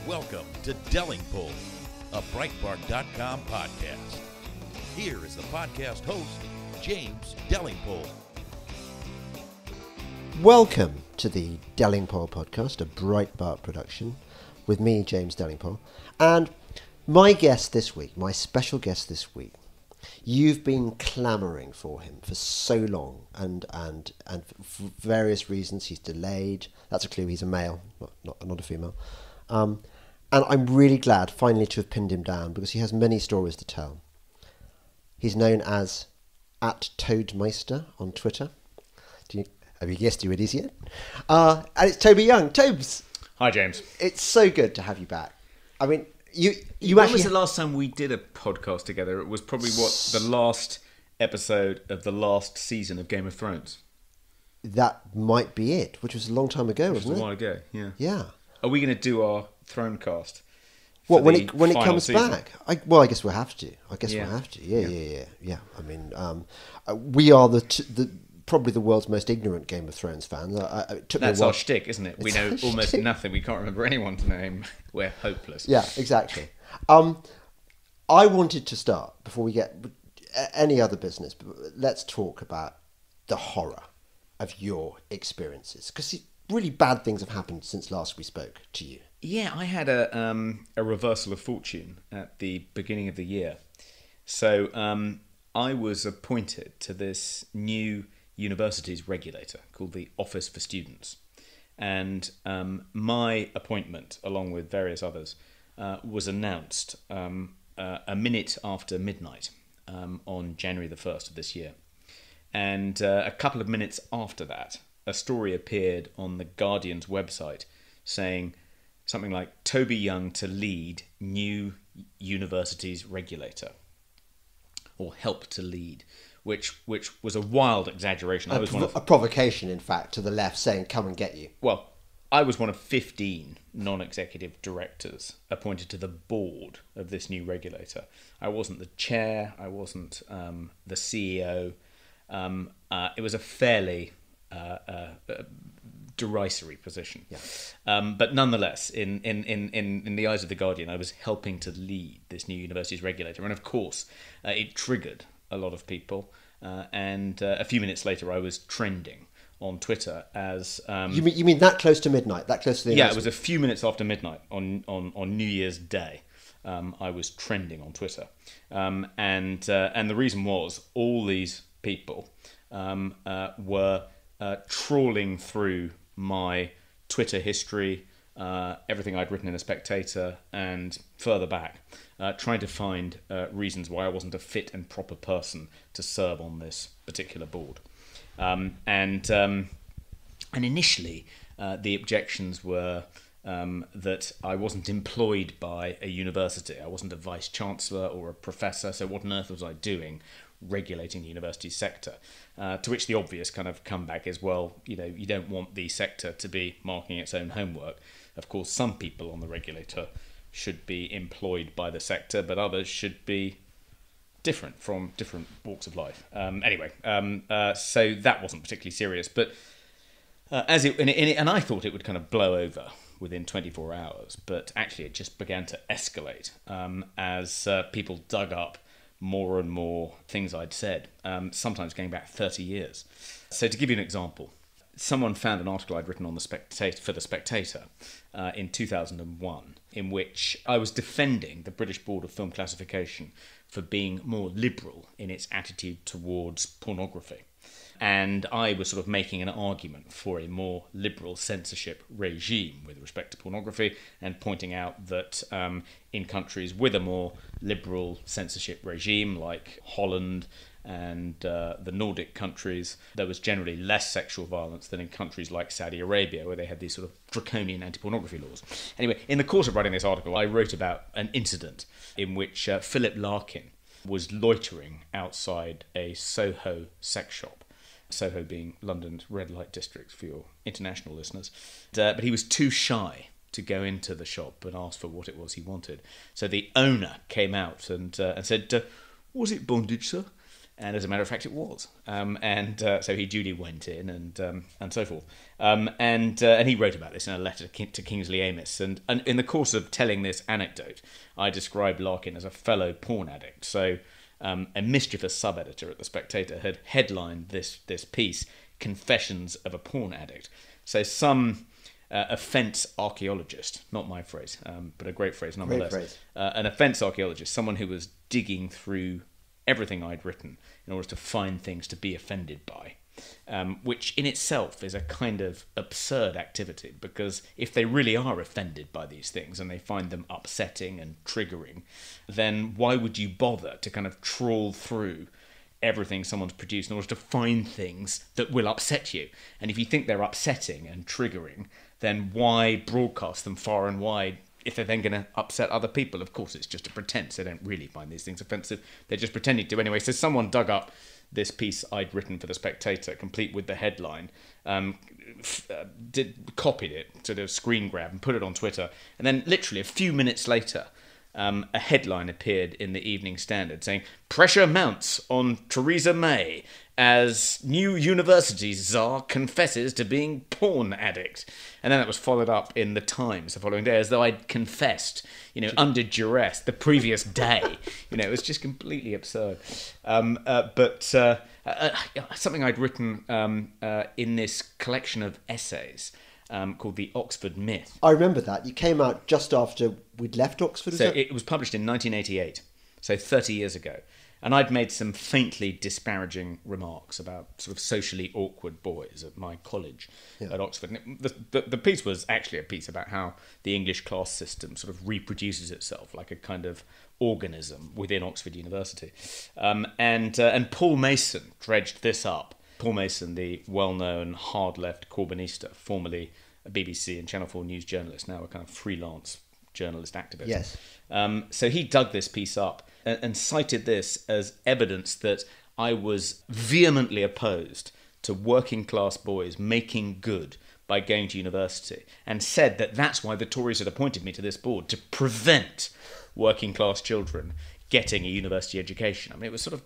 Welcome to Delingpole, a Breitbart.com podcast. Here is the podcast host, James Delingpole. Welcome to the Delingpole podcast, a Breitbart production, with me, James Delingpole, and my guest this week, my special guest this week. You've been clamouring for him for so long, and for various reasons he's delayed. That's a clue. He's a male, not a female. And I'm really glad finally to have pinned him down because he has many stories to tell. He's known as @Toadmeister on Twitter. Have you guessed who it is yet? And it's Toby Young. Tobes! Hi, James. It's so good to have you back. I mean, you When actually... was the last time we did a podcast together? It was probably, the last episode of the last season of Game of Thrones? That might be it, which was a long time ago, Which was wasn't a it? while ago, yeah. Yeah. Are we going to do our Throne cast? What, when it final comes season? back? I guess we'll have to. Yeah. I mean, we are probably the world's most ignorant Game of Thrones fans. It took me a That's while. our shtick, isn't it? We know almost nothing. We can't remember anyone's name. We're hopeless. Yeah, exactly. I wanted to start, before we get any other business, but let's talk about the horror of your experiences. Because really bad things have happened since last we spoke to you. Yeah, I had a reversal of fortune at the beginning of the year. So I was appointed to this new university's regulator called the Office for Students. And my appointment, along with various others, was announced a minute after midnight on January the 1st of this year. And a couple of minutes after that, a story appeared on the Guardian's website saying something like, Toby Young to lead new university's regulator, or help to lead, which was a wild exaggeration. A provocation, in fact, to the left saying, come and get you. Well, I was one of 15 non-executive directors appointed to the board of this new regulator. I wasn't the chair, I wasn't the CEO. It was a fairly derisory position. Yeah. But nonetheless, in the eyes of the Guardian, I was helping to lead this new university's regulator. And of course, it triggered a lot of people. And a few minutes later, I was trending on Twitter as... You mean that close to midnight? That close to the announcement? Yeah, it was a few minutes after midnight on New Year's Day. I was trending on Twitter. And the reason was all these people were trawling through my Twitter history, everything I'd written in The Spectator, and further back, trying to find reasons why I wasn't a fit and proper person to serve on this particular board. And initially, the objections were that I wasn't employed by a university. I wasn't a vice-chancellor or a professor, so what on earth was I doing regulating the university sector? To which the obvious kind of comeback is, well, you don't want the sector to be marking its own homework. Of course, some people on the regulator should be employed by the sector, but others should be different from different walks of life. So that wasn't particularly serious, but and I thought it would kind of blow over within 24 hours, but actually it just began to escalate as people dug up more and more things I'd said, sometimes going back 30 years. So to give you an example, someone found an article I'd written on The Spectator in 2001, in which I was defending the British Board of Film Classification for being more liberal in its attitude towards pornography. And I was sort of making an argument for a more liberal censorship regime with respect to pornography, and pointing out that in countries with a more liberal censorship regime, like Holland and the Nordic countries, there was generally less sexual violence than in countries like Saudi Arabia, where they had these sort of draconian anti-pornography laws. Anyway, in the course of writing this article, I wrote about an incident in which Philip Larkin was loitering outside a Soho sex shop. Soho being London's red light district for your international listeners. But he was too shy to go into the shop and ask for what it was he wanted. So the owner came out and said, "Was it bondage, sir?" And as a matter of fact, it was. So he duly went in and so forth. And he wrote about this in a letter to Kingsley Amis. And in the course of telling this anecdote, I described Larkin as a fellow porn addict. So a mischievous sub-editor at The Spectator had headlined this piece, Confessions of a Porn Addict. So some offence archaeologist, not my phrase, but a great phrase nonetheless. Great phrase. An offence archaeologist, someone who was digging through everything I'd written in order to find things to be offended by, which in itself is a kind of absurd activity, because if they really are offended by these things and they find them upsetting and triggering, then why would you bother to kind of trawl through everything someone's produced in order to find things that will upset you? And if you think they're upsetting and triggering, then why broadcast them far and wide if they're then going to upset other people? Of course, it's just a pretense. They don't really find these things offensive. They're just pretending to. Anyway, so someone dug up this piece I'd written for The Spectator, complete with the headline, copied it, sort of screen grab, and put it on Twitter. And then literally a few minutes later, a headline appeared in the Evening Standard saying, "Pressure mounts on Theresa May as new university czar confesses to being porn addict." And then that was followed up in the Times the following day, as though I'd confessed, under duress the previous day. It was just completely absurd. But something I'd written in this collection of essays called The Oxford Myth. I remember that. You came out just after we'd left Oxford. So it was published in 1988, so 30 years ago. And I'd made some faintly disparaging remarks about sort of socially awkward boys at my college at Oxford. And the piece was actually a piece about how the English class system sort of reproduces itself like a kind of organism within Oxford University. And Paul Mason dredged this up. Paul Mason, the well-known hard-left Corbynista, formerly a BBC and Channel 4 news journalist, now a kind of freelance journalist activist. Yes. So he dug this piece up and cited this as evidence that I was vehemently opposed to working class boys making good by going to university, and said that that's why the Tories had appointed me to this board, to prevent working class children getting a university education. I mean, it was sort of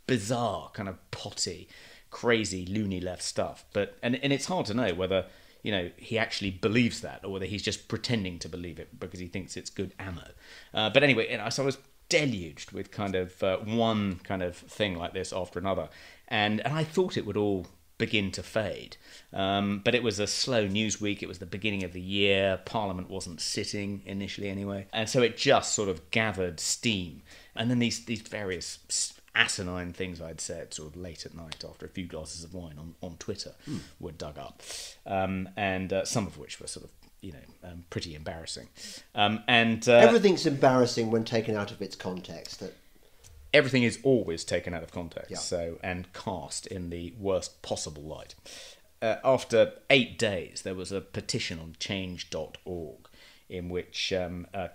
bizarre, kind of potty, crazy, loony left stuff. And it's hard to know whether he actually believes that, or whether he's just pretending to believe it because he thinks it's good ammo. But anyway, so I was deluged with kind of one kind of thing like this after another, and I thought it would all begin to fade. But it was a slow news week. It was the beginning of the year. Parliament wasn't sitting initially anyway, and so it just sort of gathered steam. And then these various asinine things I'd said sort of late at night after a few glasses of wine on Twitter were dug up, and some of which were sort of pretty embarrassing. Everything's embarrassing when taken out of its context. Everything is always taken out of context, Yeah. and cast in the worst possible light. After 8 days, there was a petition on change.org in which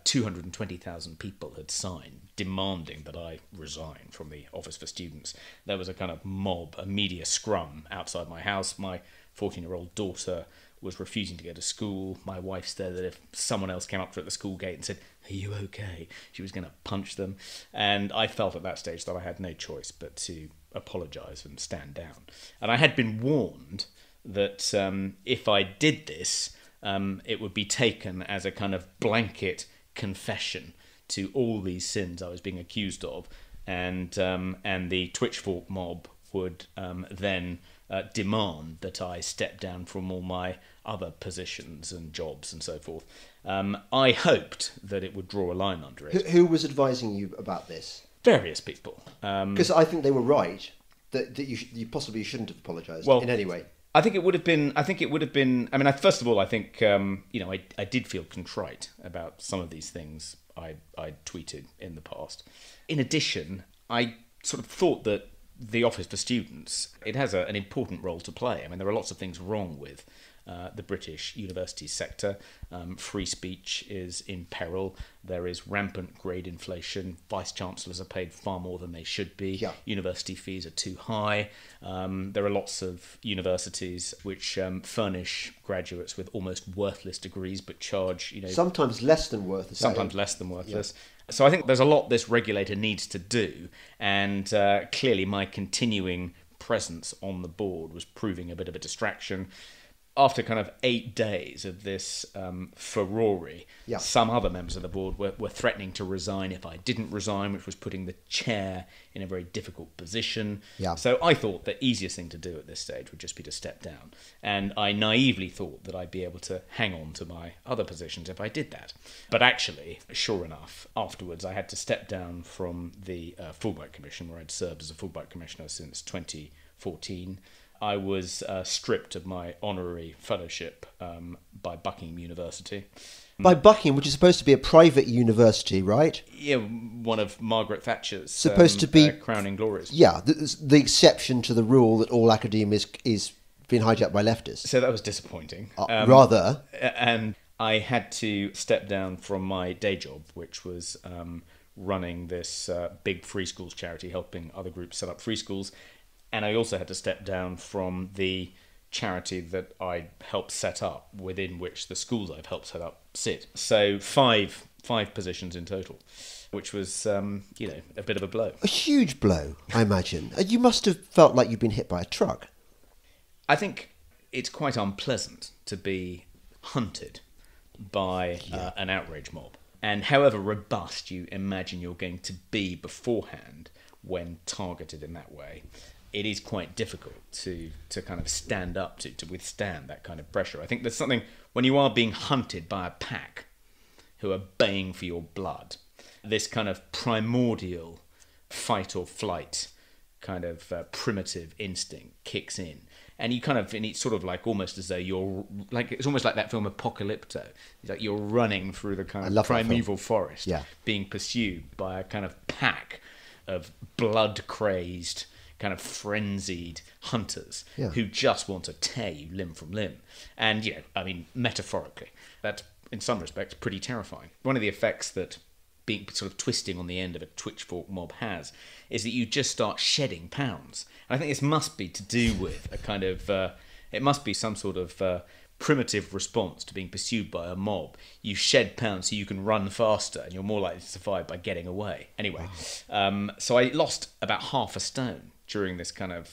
220,000 people had signed, demanding that I resign from the Office for Students. There was a kind of mob, a media scrum outside my house. My 14-year-old daughter was refusing to go to school. My wife said that if someone else came up to her at the school gate and said, "Are you okay?" she was going to punch them. And I felt at that stage that I had no choice but to apologise and stand down. And I had been warned that if I did this, it would be taken as a kind of blanket confession to all these sins I was being accused of, and the Twitchfork mob would then demand that I step down from all my other positions and jobs and so forth. I hoped that it would draw a line under it. Who was advising you about this? Various people. Because I think they were right that you possibly shouldn't have apologised in any way. I think it would have been. I mean, first of all, I think I did feel contrite about some of these things I tweeted in the past. In addition, I sort of thought that the Office for Students, it has an important role to play. I mean, there are lots of things wrong with the British university sector. Free speech is in peril. There is rampant grade inflation. Vice-chancellors are paid far more than they should be. Yeah. University fees are too high. There are lots of universities which furnish graduates with almost worthless degrees but charge, sometimes less than worthless. Sometimes less than worthless. Yeah. So I think there's a lot this regulator needs to do, and clearly my continuing presence on the board was proving a bit of a distraction. After kind of 8 days of this furore, some other members of the board were threatening to resign if I didn't resign, which was putting the chair in a very difficult position. Yeah. So I thought the easiest thing to do at this stage would just be to step down. And I naively thought that I'd be able to hang on to my other positions if I did that. But actually, sure enough, afterwards I had to step down from the Fulbright Commission, where I'd served as a Fulbright Commissioner since 2014. I was stripped of my honorary fellowship by Buckingham University. By Buckingham, which is supposed to be a private university, right? Yeah, one of Margaret Thatcher's supposed to be crowning glories. Yeah, the exception to the rule that all academia is being hijacked by leftists. So that was disappointing. Rather. And I had to step down from my day job, which was running this big free schools charity, helping other groups set up free schools. And I also had to step down from the charity that I helped set up, within which the schools I've helped set up sit. So five positions in total, which was, a bit of a blow. A huge blow, I imagine. You must have felt like you'd been hit by a truck. I think it's quite unpleasant to be hunted by an outrage mob. And however robust you imagine you're going to be beforehand when targeted in that way, it is quite difficult to kind of stand up to withstand that kind of pressure. I think there's something, when you are being hunted by a pack who are baying for your blood, this kind of primordial fight or flight kind of primitive instinct kicks in. And you and it's sort of like almost as though you're, like, it's almost like that film Apocalypto. It's like you're running through the kind of primeval forest, being pursued by a kind of pack of blood-crazed, kind of frenzied hunters who just want to tear you limb from limb. And, metaphorically, that's, in some respects, pretty terrifying. One of the effects that being sort of twisting on the end of a twitchfork mob has is that you just start shedding pounds. And I think this must be to do with a kind of, it must be some sort of primitive response to being pursued by a mob. You shed pounds so you can run faster, and you're more likely to survive by getting away. Anyway, so I lost about half a stone during this kind of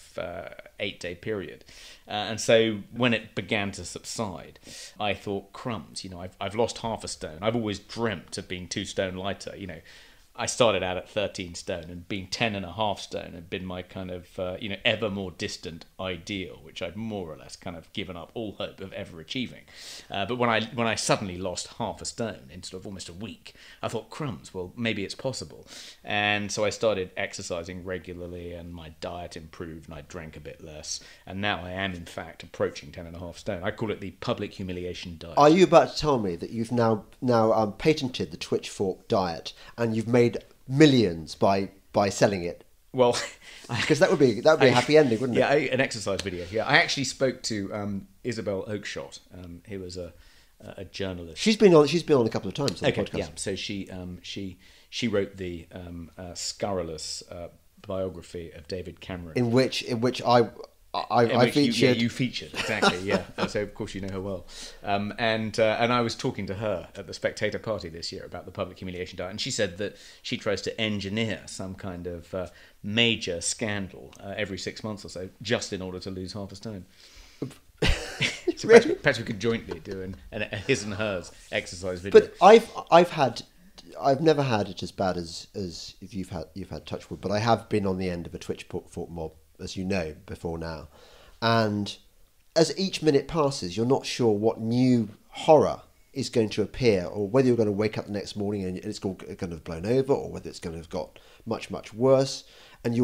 8-day period. And so when it began to subside, I thought, crumbs, I've lost half a stone. I've always dreamt of being 2 stone lighter. I started out at 13 stone, and being 10.5 stone had been my kind of, ever more distant ideal, which I'd more or less kind of given up all hope of ever achieving. But when I suddenly lost half a stone in sort of almost a week, I thought, crumbs, well, maybe it's possible. And so I started exercising regularly, and my diet improved, and I drank a bit less. And now I am, in fact, approaching 10.5 stone. I call it the public humiliation diet. Are you about to tell me that you've now patented the Twitchfork diet, and you've made millions by selling it? Well, because that would be a happy ending, wouldn't it? Yeah, an exercise video. Yeah, I actually spoke to Isabel Oakeshott, who was a journalist. She's been on a couple of times on the podcast. Yeah. So she wrote the scurrilous biography of David Cameron, in which I featured. You featured, exactly, yeah. So of course you know her well. And I was talking to her at the Spectator party this year about the public humiliation diet, and she said that she tries to engineer some kind of major scandal every 6 months or so, just in order to lose half a stone. So Really? perhaps we could jointly do a his and hers exercise video. But I've never had it as bad as if you've had Touchwood, but I have been on the end of a Twitchfork mob, as you know, before now. And as each minute passes, you're not sure what new horror is going to appear, or whether you're going to wake up the next morning and it's going to have blown over, or whether it's going to have got much, much worse. And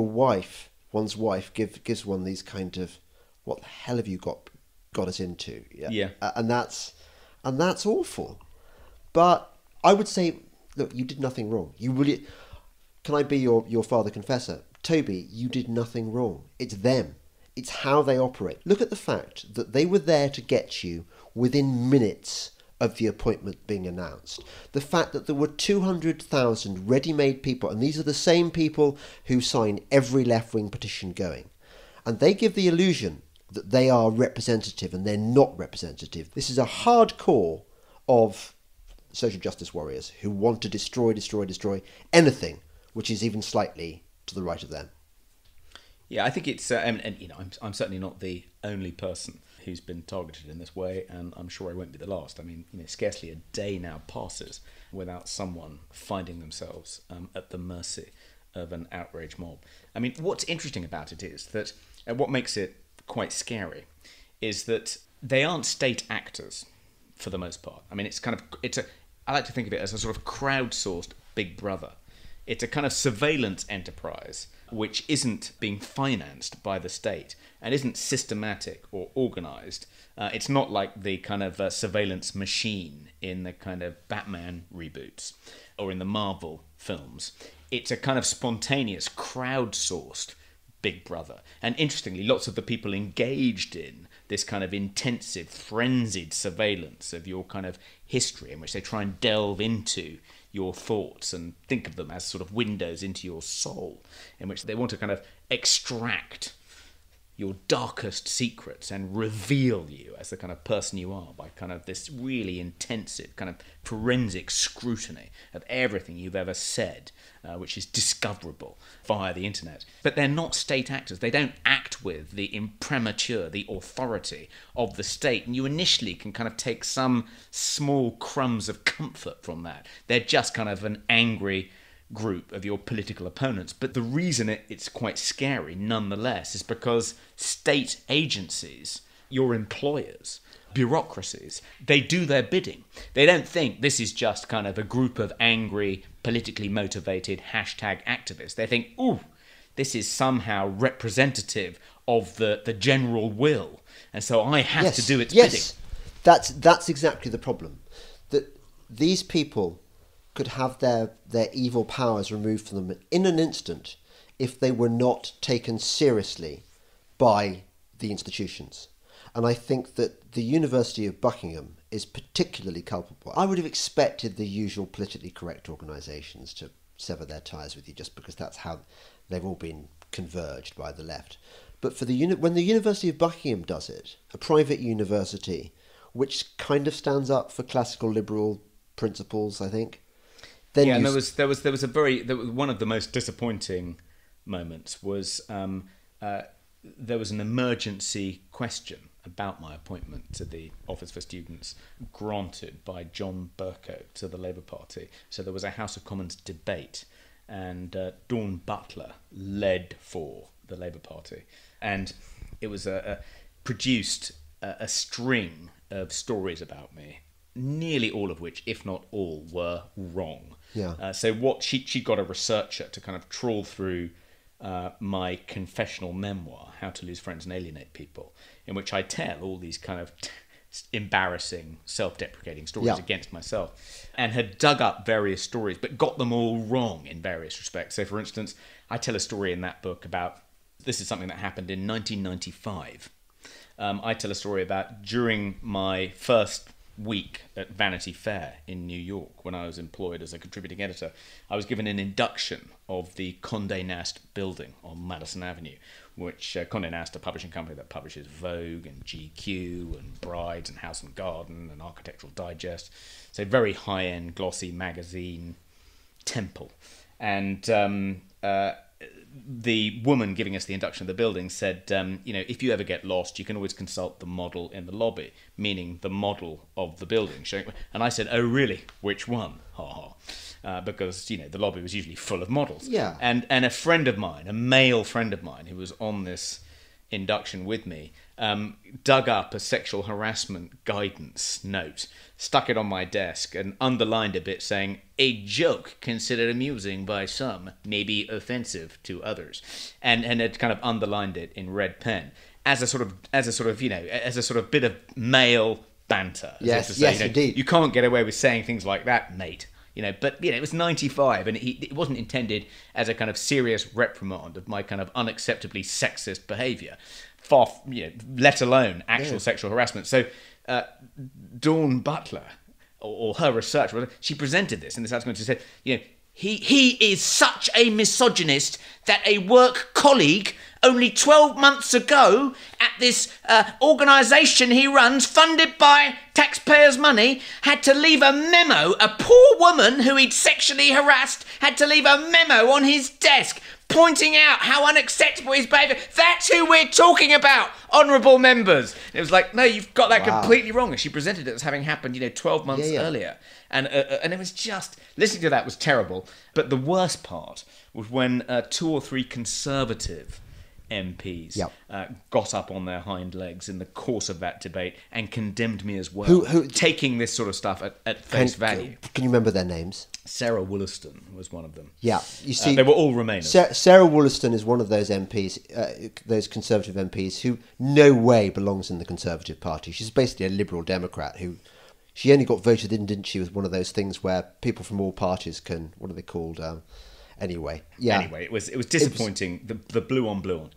one's wife gives one these kind of, what the hell have you got us into? Yeah. And that's awful. But I would say, look, you did nothing wrong. You really, can I be your father confessor? Toby, you did nothing wrong. It's them. It's how they operate. Look at the fact that they were there to get you within minutes of the appointment being announced. The fact that there were 200,000 ready-made people, and these are the same people who sign every left-wing petition going. And they give the illusion that they are representative, and they're not representative. This is a hardcore of social justice warriors who want to destroy anything which is even slightly to the right of them. Yeah, I think it's, and you know, I'm certainly not the only person who's been targeted in this way, and I'm sure I won't be the last. I mean, you know, scarcely a day now passes without someone finding themselves at the mercy of an outraged mob. I mean, what's interesting about it is that, and what makes it quite scary, is that they aren't state actors for the most part. I mean, I like to think of it as a sort of crowdsourced Big Brother. It's a kind of surveillance enterprise which isn't being financed by the state and isn't systematic or organised. It's not like the kind of surveillance machine in the kind of Batman reboots or in the Marvel films. It's a kind of spontaneous, crowdsourced Big Brother. And interestingly, lots of the people engaged in this kind of intensive, frenzied surveillance of your kind of history, in which they try and delve into your thoughts and think of them as sort of windows into your soul, in which they want to kind of extract your darkest secrets and reveal you as the kind of person you are by kind of this really intensive kind of forensic scrutiny of everything you've ever said, which is discoverable via the internet. But they're not state actors. They don't act with the imprimatur, the authority of the state. And you initially can kind of take some small crumbs of comfort from that. They're just kind of an angry group of your political opponents. But the reason it's quite scary nonetheless is because state agencies, your employers, bureaucracies, they do their bidding. They don't think this is just kind of a group of angry, politically motivated hashtag activists. They think, ooh, this is somehow representative of the general will, and so I have to do its bidding. That's exactly the problem. That these people could have their evil powers removed from them in an instant if they were not taken seriously by the institutions. And I think that the University of Buckingham is particularly culpable. I would have expected the usual politically correct organisations to sever their ties with you just because that's how they've all been converged by the left. But for when the University of Buckingham does it, a private university, which kind of stands up for classical liberal principles, I think, then and there was one of the most disappointing moments was there was an emergency question about my appointment to the Office for Students granted by John Bercow to the Labour Party. So there was a House of Commons debate, and Dawn Butler led for the Labour Party, and it was produced a string of stories about me, nearly all of which, if not all, were wrong. Yeah. So what she got a researcher to kind of trawl through my confessional memoir, How to Lose Friends and Alienate People, in which I tell all these kind of embarrassing, self-deprecating stories against myself, and had dug up various stories, but got them all wrong in various respects. So, for instance, I tell a story in that book about, this is something that happened in 1995. I tell a story about during my first week at Vanity Fair in New York, when I was employed as a contributing editor, I was given an induction of the Condé Nast building on Madison Avenue, which Condé Nast, a publishing company that publishes Vogue and GQ and Brides and House and Garden and Architectural Digest. So very high-end, glossy magazine temple. And the woman giving us the induction of the building said, if you ever get lost, you can always consult the model in the lobby, meaning the model of the building. And I said, oh, really? Which one? Ha ha. Because, the lobby was usually full of models. Yeah. And a friend of mine, a male friend of mine who was on this induction with me, dug up a sexual harassment guidance note, stuck it on my desk, and underlined a bit saying, a joke considered amusing by some may be offensive to others, and had kind of underlined it in red pen as a sort of bit of male banter. Yes, indeed. You can't get away with saying things like that, mate. But it was 95, and it wasn't intended as a kind of serious reprimand of my kind of unacceptably sexist behaviour. far, let alone actual sexual harassment. So Dawn Butler, or her research, she presented this in this article and she said, he is such a misogynist that a work colleague only 12 months ago at this organisation he runs, funded by taxpayers' money, had to leave a memo. A poor woman who he'd sexually harassed had to leave a memo on his desk pointing out how unacceptable his behaviour. That's who we're talking about, honourable members. And it was like, no, you've got that completely wrong. And she presented it as having happened, 12 months earlier. And it was just, listening to that was terrible. But the worst part was when 2 or 3 Conservative MPs got up on their hind legs in the course of that debate and condemned me as well, who taking this sort of stuff at face value. Can you remember their names? Sarah Wollaston was one of them. Yeah, you see, they were all Remainers. Sarah Wollaston is one of those MPs, those Conservative MPs, who no way belongs in the Conservative Party. She's basically a Liberal Democrat who... She only got voted in, didn't she, with one of those things where people from all parties can... What are they called? Anyway, it was disappointing. The blue on blue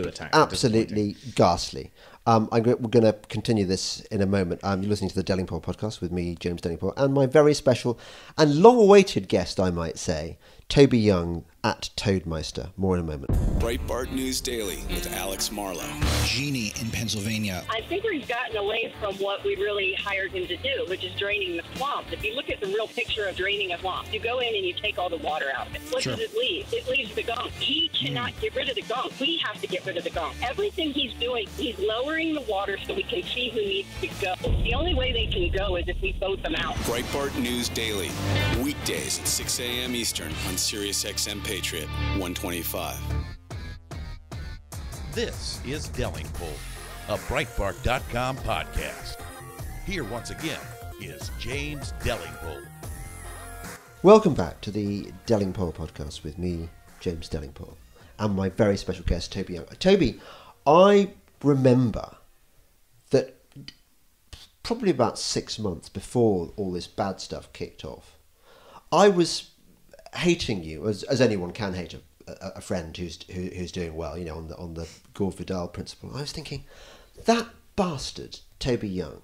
attack. Absolutely ghastly. We're going to continue this in a moment. You're listening to the Delingpole podcast with me, James Delingpole, and my very special and long-awaited guest, I might say, Toby Young at Toadmeister. More in a moment. Breitbart News Daily with Alex Marlowe. Jeannie in Pennsylvania. I think he's gotten away from what we really hired him to do, which is draining the swamp. If you look at the real picture of draining a swamp, you go in and you take all the water out of it. What does it leave? It leaves the gunk. He cannot get rid of the gunk. We have to get rid of the gunk. Everything he's doing, he's lowering the water so we can see who needs to go. The only way they can go is if we vote them out. Breitbart News Daily. Weekdays at 6 a.m. Eastern on Sirius XM Patriot 125. This is Delingpole, a Breitbart.com podcast. Here once again is James Delingpole. Welcome back to the Delingpole podcast with me, James Delingpole, and my very special guest, Toby Young. Toby, I remember that probably about 6 months before all this bad stuff kicked off, I was hating you, as anyone can hate a friend who's doing well, on the Gore Vidal principle. I was thinking, that bastard, Toby Young,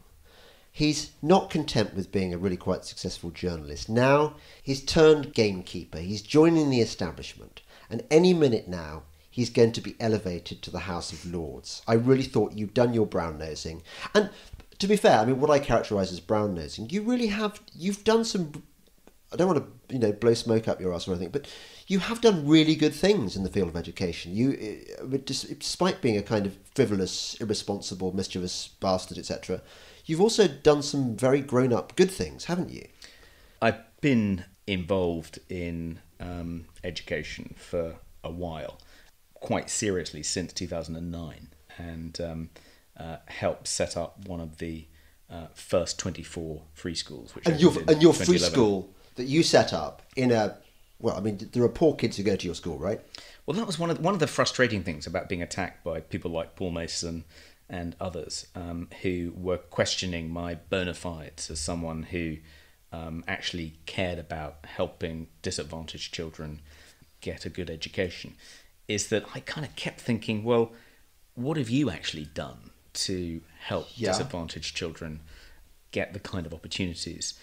he's not content with being a really quite successful journalist. Now he's turned gamekeeper. He's joining the establishment. And any minute now, he's going to be elevated to the House of Lords. I really thought you'd done your brown-nosing. And to be fair, I mean, what I characterise as brown-nosing, you've done some... I don't want to, blow smoke up your ass or anything, but you have done really good things in the field of education. Despite being a kind of frivolous, irresponsible, mischievous bastard, etc., you've also done some very grown-up good things, haven't you? I've been involved in education for a while, quite seriously since 2009, and helped set up one of the first 24 free schools. Which your free school that you set up there are poor kids who go to your school, right? Well, that was one of the frustrating things about being attacked by people like Paul Mason and others who were questioning my bona fides as someone who actually cared about helping disadvantaged children get a good education, is that I kind of kept thinking, well, what have you actually done to help disadvantaged children get the kind of opportunities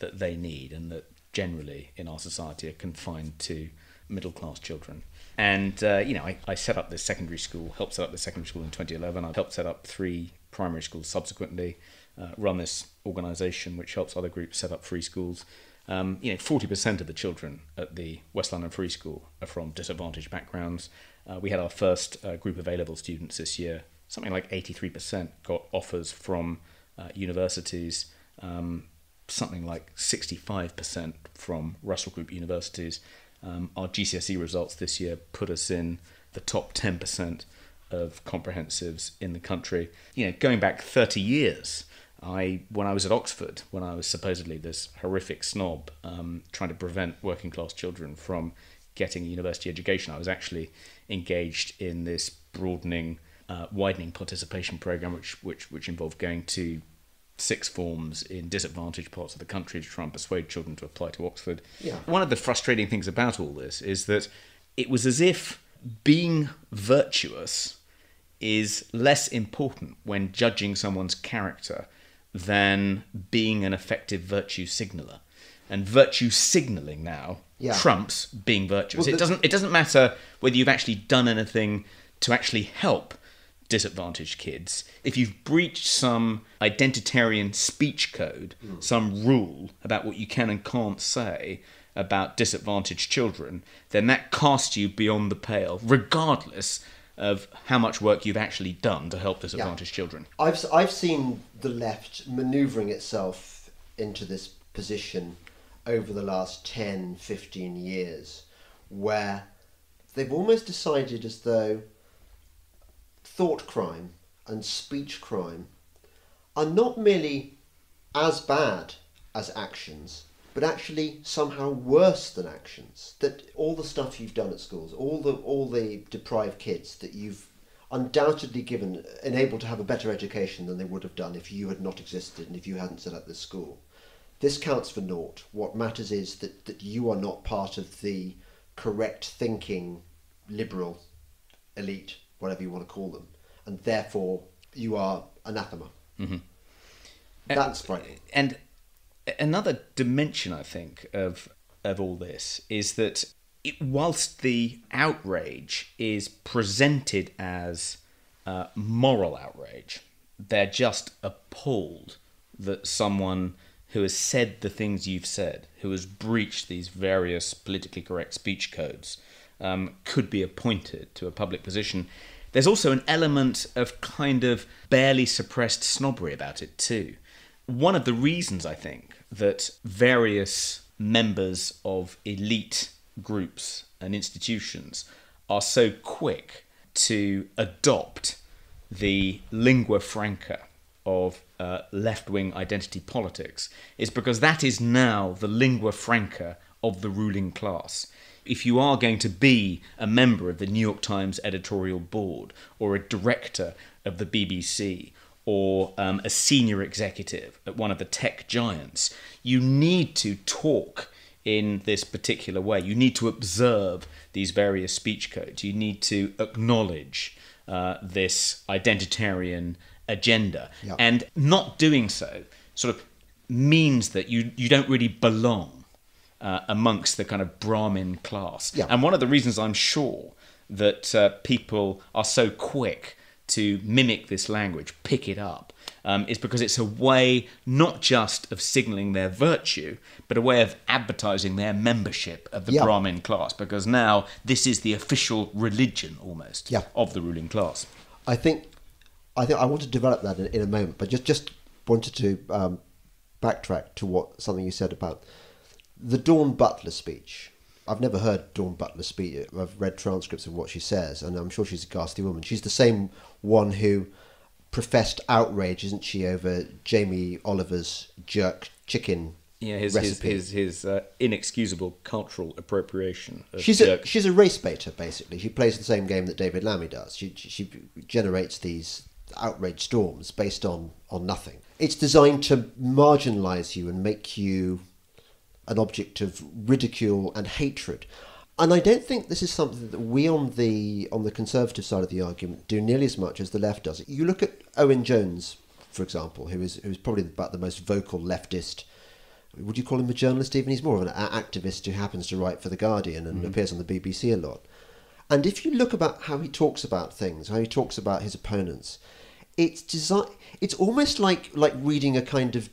that they need and that generally in our society are confined to middle-class children? And, I set up this secondary school, helped set up this secondary school in 2011. I helped set up 3 primary schools subsequently, run this organisation which helps other groups set up free schools. 40% of the children at the West London Free School are from disadvantaged backgrounds. We had our first group of A-level students this year. Something like 83% got offers from universities, something like 65% from Russell Group universities. Our GCSE results this year put us in the top 10% of comprehensives in the country. Going back 30 years, when I was at Oxford, when I was supposedly this horrific snob trying to prevent working class children from getting a university education, I was actually engaged in this broadening, widening participation program, which involved going to 6 forms in disadvantaged parts of the country to try and persuade children to apply to Oxford. Yeah. One of the frustrating things about all this is that it was as if being virtuous is less important when judging someone's character than being an effective virtue signaller. And virtue signalling now trumps being virtuous. Well, it doesn't matter whether you've actually done anything to actually help disadvantaged kids. If you've breached some identitarian speech code, some rule about what you can and can't say about disadvantaged children, then that casts you beyond the pale, regardless of how much work you've actually done to help disadvantaged children. I've seen the left manoeuvring itself into this position over the last 10, 15 years, where they've almost decided as though thought crime and speech crime are not merely as bad as actions, but actually somehow worse than actions. That all the stuff you've done at schools, all the deprived kids that you've undoubtedly enabled to have a better education than they would have done if you had not existed and if you hadn't set up this school. This counts for naught. What matters is that you are not part of the correct thinking liberal elite, whatever you want to call them, and therefore you are anathema. Mm-hmm. That's frightening. And another dimension, I think, of all this is that whilst the outrage is presented as moral outrage, they're just appalled that someone who has said the things you've said, who has breached these various politically correct speech codes, could be appointed to a public position. There's also an element of kind of barely suppressed snobbery about it too. One of the reasons, I think, that various members of elite groups and institutions are so quick to adopt the lingua franca of left-wing identity politics is because that is now the lingua franca of the ruling class. If you are going to be a member of the New York Times editorial board or a director of the BBC or a senior executive at one of the tech giants, you need to talk in this particular way. You need to observe these various speech codes. You need to acknowledge this identitarian agenda. Yep. And not doing so sort of means that you don't really belong amongst the kind of Brahmin class. Yep. And one of the reasons I'm sure that people are so quick to mimic this language, pick it up, is because it's a way not just of signalling their virtue, but a way of advertising their membership of the Brahmin class, because now this is the official religion almost of the ruling class. I think I want to develop that in a moment, but just wanted to backtrack to something you said about the Dawn Butler speech. I've never heard Dawn Butler speak. I've read transcripts of what she says, and I'm sure she's a ghastly woman. She's the same one who professed outrage, isn't she, over Jamie Oliver's jerk chicken recipe. His inexcusable cultural appropriation of she's a race baiter, basically. She plays the same game that David Lammy does. She generates these outrage storms based on nothing. It's designed to marginalise you and make you an object of ridicule and hatred. And I don't think this is something that we on the conservative side of the argument do nearly as much as the left does. You look at Owen Jones, for example, who's probably about the most vocal leftist. Would you call him a journalist even? He's more of an activist who happens to write for The Guardian and appears on the BBC a lot. And if you look about how he talks about things, how he talks about his opponents, it's almost like reading a kind of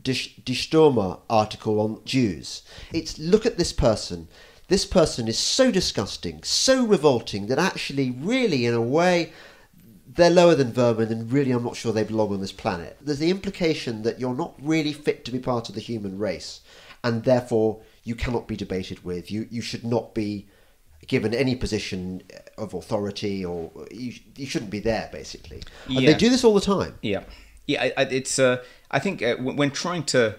Die Stürmer article on Jews. It's look at this person. This person is so disgusting, so revolting that actually, really, in a way, they're lower than vermin and really I'm not sure they belong on this planet. There's the implication that you're not really fit to be part of the human race and therefore you cannot be debated with. You should not be given any position of authority or you shouldn't be there, basically. And they do this all the time. Yeah. It's I think when trying to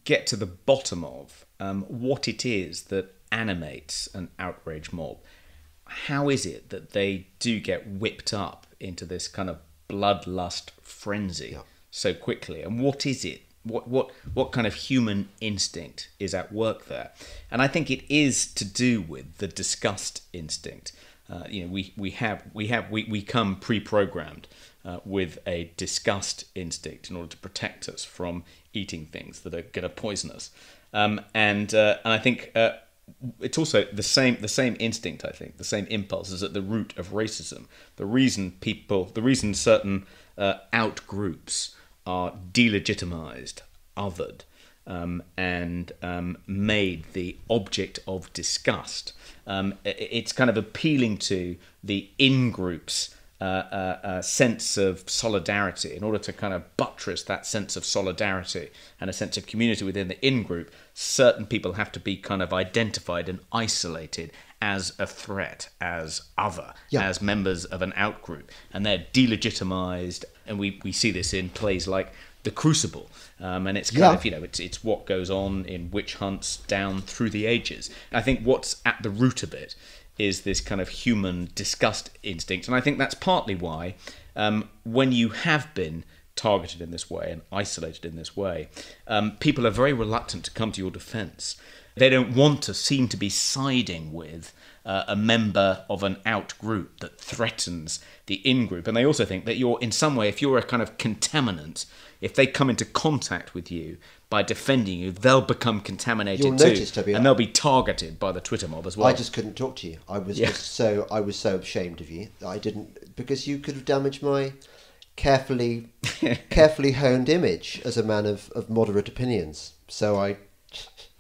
get to the bottom of what it is that animates an outrage mob, how is it that they do get whipped up into this kind of bloodlust frenzy so quickly? And what is it? What kind of human instinct is at work there? And I think it is to do with the disgust instinct. we come pre-programmed with a disgust instinct in order to protect us from eating things that are going to poison us, and I think it's also the same instinct. I think the same impulse is at the root of racism. The reason certain out groups are delegitimized, othered, and made the object of disgust. It's kind of appealing to the in-group's sense of solidarity. In order to kind of buttress that sense of solidarity and a sense of community within the in-group, certain people have to be kind of identified and isolated as a threat, as other, as members of an out-group. And they're delegitimized, and we see this in plays like The Crucible, and it's kind of, it's what goes on in witch hunts down through the ages. I think what's at the root of it is this kind of human disgust instinct, and I think that's partly why when you have been targeted in this way and isolated in this way, people are very reluctant to come to your defence. They don't want to seem to be siding with a member of an out group that threatens the in group, and they also think that you're in some way, if you're a kind of contaminant, if they come into contact with you by defending you, they'll become contaminated You'll too, notice, Toby, and they'll be targeted by the Twitter mob as well. I just couldn't talk to you. I was so ashamed of you. I didn't, because you could have damaged my carefully honed image as a man of moderate opinions. So I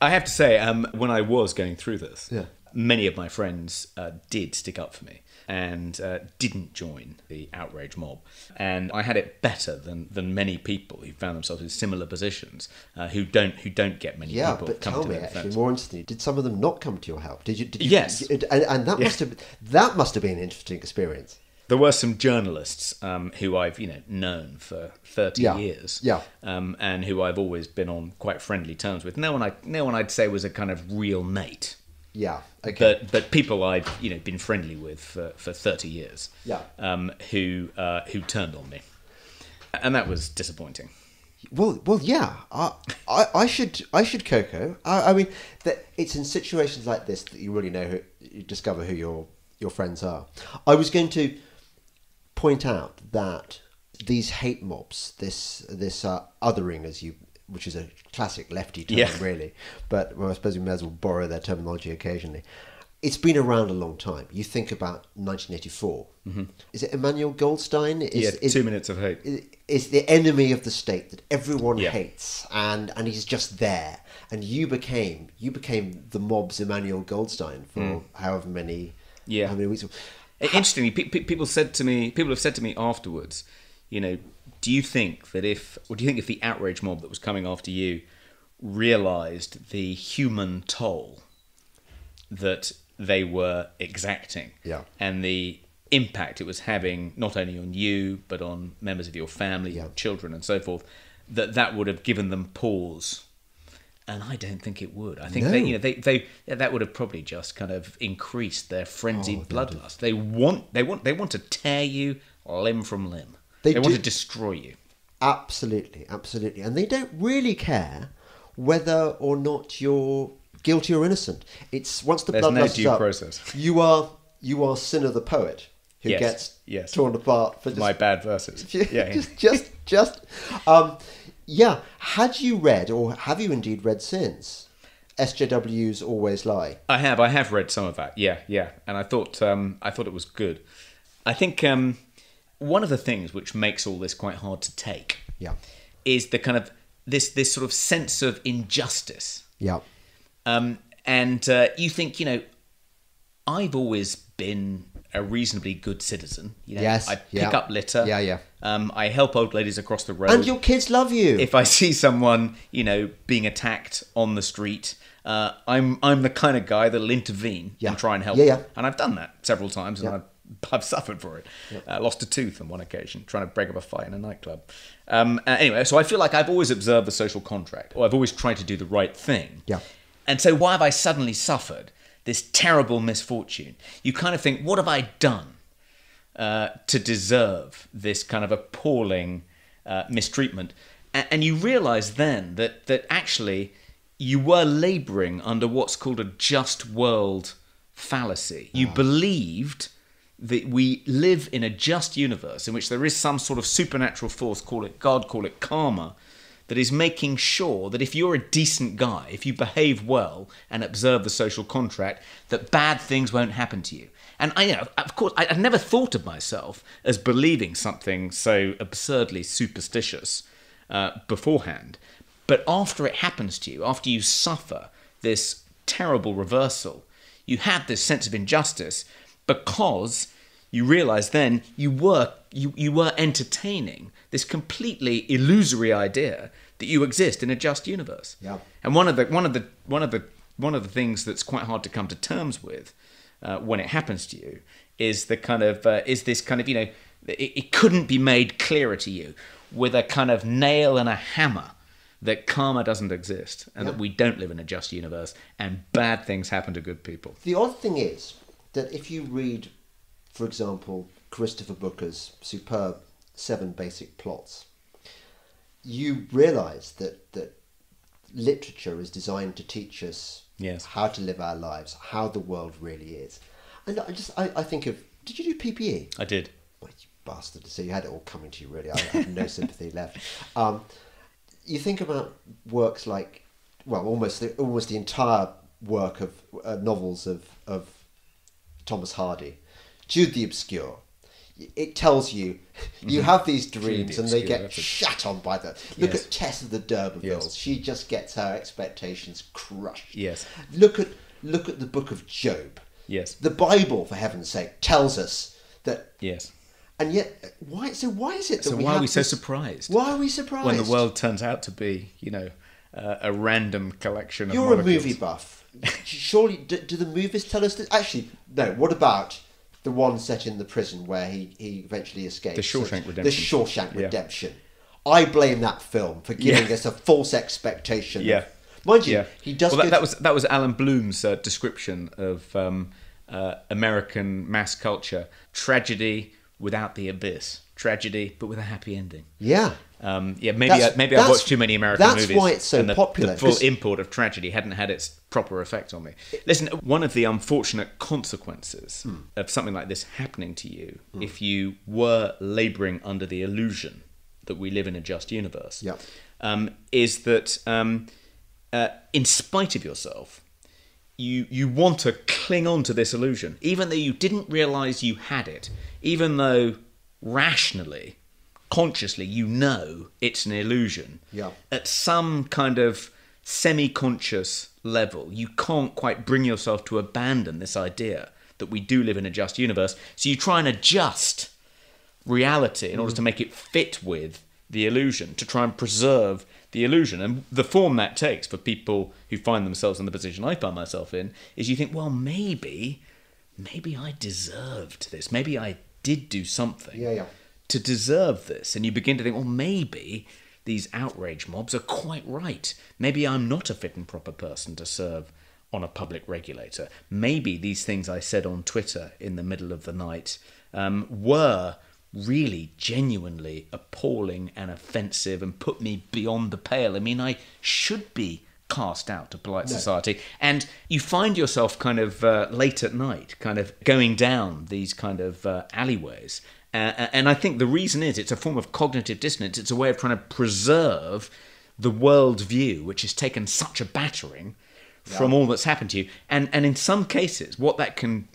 have to say, when I was going through this, many of my friends did stick up for me and didn't join the outrage mob. And I had it better than many people who found themselves in similar positions, who don't get many people but come tell to me, their actually, defense. more interestingly, did some of them not come to your help? Did you? Yes. And that must have been an interesting experience. There were some journalists who I've known for 30 years, and who I've always been on quite friendly terms with. No one I'd say was a kind of real mate. Yeah, okay. But people I've been friendly with for 30 years. Who turned on me, and that was disappointing. Well, yeah. I should Coco. I mean, that it's in situations like this that you really know you discover who your friends are. I was going to point out that these hate mobs, this othering, which is a classic lefty term, really, but I suppose we may as well borrow their terminology occasionally. It's been around a long time. You think about 1984. Mm-hmm. Is it Emmanuel Goldstein? 2 Minutes of Hate. Is the enemy of the state that everyone hates, and he's just there. And you became the mob's Emmanuel Goldstein for however many weeks. Interestingly, people have said to me afterwards, do you think if the outrage mob that was coming after you realised the human toll that they were exacting, and the impact it was having not only on you but on members of your family, your children, and so forth, that would have given them pause? And I don't think it would. I think that would have probably just kind of increased their frenzied bloodlust. They want to tear you limb from limb. They want to destroy you. Absolutely, absolutely. And they don't really care whether or not you're guilty or innocent. It's once the bloodlust is up, process. You are Sinner the poet who gets torn apart for just, my bad verses. Had you read, or have you indeed read since, SJWs Always Lie? I have read some of that. Yeah, and I thought it was good. I think one of the things which makes all this quite hard to take is the kind of this sort of sense of injustice. Yeah. And you think, I've always been a reasonably good citizen. I pick up litter. I help old ladies across the road. And your kids love you. If I see someone, being attacked on the street, I'm the kind of guy that'll intervene and try and help. And I've done that several times, and I've suffered for it. Lost a tooth on one occasion trying to break up a fight in a nightclub. Anyway, so I feel like I've always observed the social contract, or I've always tried to do the right thing. And so why have I suddenly suffered this terrible misfortune? You kind of think, what have I done to deserve this kind of appalling mistreatment? And you realise then that actually you were labouring under what's called a just world fallacy. You believed we live in a just universe in which there is some sort of supernatural force, call it God, call it karma, that is making sure that if you're a decent guy, if you behave well and observe the social contract, that bad things won't happen to you. And of course, I'd never thought of myself as believing something so absurdly superstitious beforehand. But after it happens to you, after you suffer this terrible reversal, you have this sense of injustice because you realise then you were entertaining this completely illusory idea that you exist in a just universe. Yeah. And one of the things that's quite hard to come to terms with when it happens to you is this kind of it couldn't be made clearer to you with a kind of nail and a hammer that karma doesn't exist and that we don't live in a just universe and bad things happen to good people. The odd thing is that if you read, for example, Christopher Booker's superb 7 Basic Plots, you realise that literature is designed to teach us how to live our lives, how the world really is. And I think of, did you do PPE? I did. Well, you bastard. So you had it all coming to you, really. I have no sympathy left. You think about works like, well, almost the entire work of novels of Thomas Hardy, Jude the Obscure. It tells you, you have these dreams and they get shat on by the... Look at Tess of the D'Urbervilles. Yes. She just gets her expectations crushed. Yes. Look at the book of Job. Yes. The Bible, for heaven's sake, tells us that... Yes. And yet, why is it that why are we so surprised? Why are we surprised? When the world turns out to be, a random collection of You're molecules. a movie buff. Surely, do the movies tell us that? Actually, no. What about the one set in the prison where he eventually escapes? The Shawshank Redemption. The Shawshank Redemption. I blame that film for giving us a false expectation. Yeah. Mind you, he does... Well, that was Alan Bloom's description of American mass culture. Tragedy without the abyss. Tragedy, but with a happy ending. Yeah. Maybe I watched too many American movies. That's why it's so popular. The full import of tragedy hadn't had its proper effect on me. Listen, one of the unfortunate consequences of something like this happening to you, if you were labouring under the illusion that we live in a just universe, is that in spite of yourself, you want to cling on to this illusion, even though you didn't realise you had it, even though rationally, consciously, you know it's an illusion. Yeah. At some kind of semi-conscious level, you can't quite bring yourself to abandon this idea that we do live in a just universe. So you try and adjust reality in order to make it fit with the illusion, to try and preserve the illusion. And the form that takes for people who find themselves in the position I found myself in is you think, well, maybe I deserved this. Maybe I did do something to deserve this. And you begin to think, well, maybe these outrage mobs are quite right. Maybe I'm not a fit and proper person to serve on a public regulator. Maybe these things I said on Twitter in the middle of the night were really genuinely appalling and offensive and put me beyond the pale. I mean, I should be cast out to polite society. And you find yourself kind of late at night, kind of going down these kind of alleyways. And I think the reason is it's a form of cognitive dissonance. It's a way of trying to preserve the world view, which has taken such a battering from all that's happened to you. And in some cases, what that can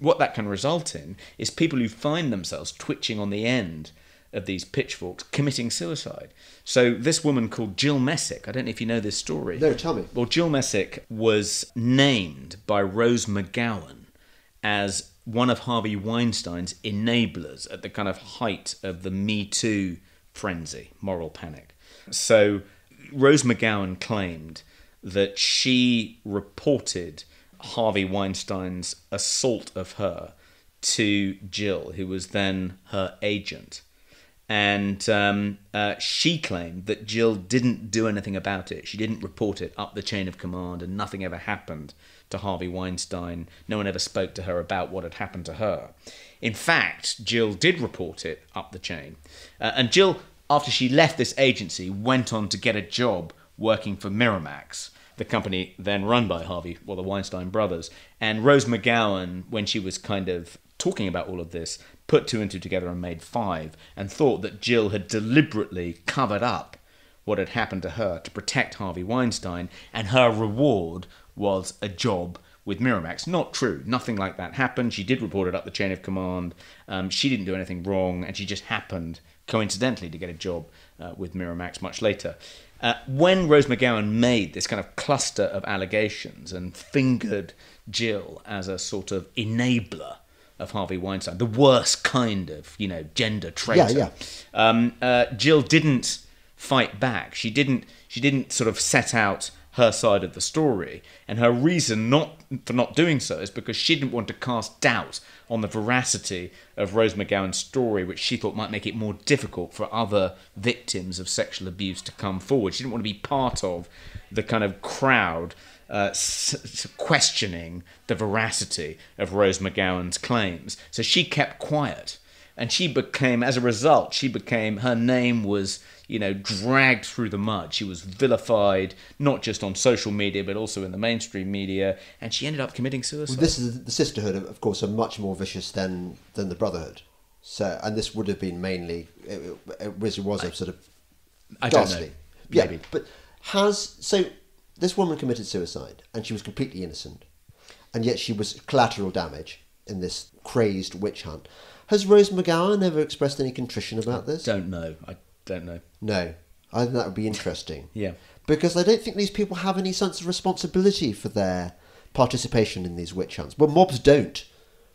result in is people who find themselves twitching on the end of these pitchforks committing suicide. So this woman called Jill Messick, I don't know if you know this story. No, tell me. Well, Jill Messick was named by Rose McGowan as one of Harvey Weinstein's enablers at the kind of height of the Me Too frenzy, moral panic. So Rose McGowan claimed that she reported Harvey Weinstein's assault of her to Jill, who was then her agent. And she claimed that Jill didn't do anything about it. She didn't report it up the chain of command, and nothing ever happened to Harvey Weinstein. No one ever spoke to her about what had happened to her. In fact, Jill did report it up the chain. And Jill, after she left this agency, went on to get a job working for Miramax, the company then run by the Weinstein brothers. And Rose McGowan, when she was kind of talking about all of this, put 2 and 2 together and made 5, and thought that Jill had deliberately covered up what had happened to her to protect Harvey Weinstein, and her reward was a job with Miramax. Not true. Nothing like that happened. She did report it up the chain of command. She didn't do anything wrong, and she just happened, coincidentally, to get a job with Miramax much later. When Rose McGowan made this kind of cluster of allegations and fingered Jill as a sort of enabler of Harvey Weinstein, the worst kind of, gender traitor, Jill didn't fight back. She didn't sort of set out her side of the story, and her reason for not doing so is because she didn't want to cast doubt on the veracity of Rose McGowan's story, which she thought might make it more difficult for other victims of sexual abuse to come forward. She didn't want to be part of the kind of crowd questioning the veracity of Rose McGowan's claims. So she kept quiet, and as a result, her name was, dragged through the mud. She was vilified, not just on social media, but also in the mainstream media, and she ended up committing suicide. Well, this is the sisterhood, of course, are much more vicious than the brotherhood. So, and this would have been mainly, it was a sort of I ghastly. don't know. Yeah, Maybe. but this woman committed suicide, and she was completely innocent, and yet she was collateral damage in this crazed witch hunt. Has Rose McGowan ever expressed any contrition about this? I don't know. No. I think that would be interesting. Yeah. Because I don't think these people have any sense of responsibility for their participation in these witch hunts. Well, mobs don't.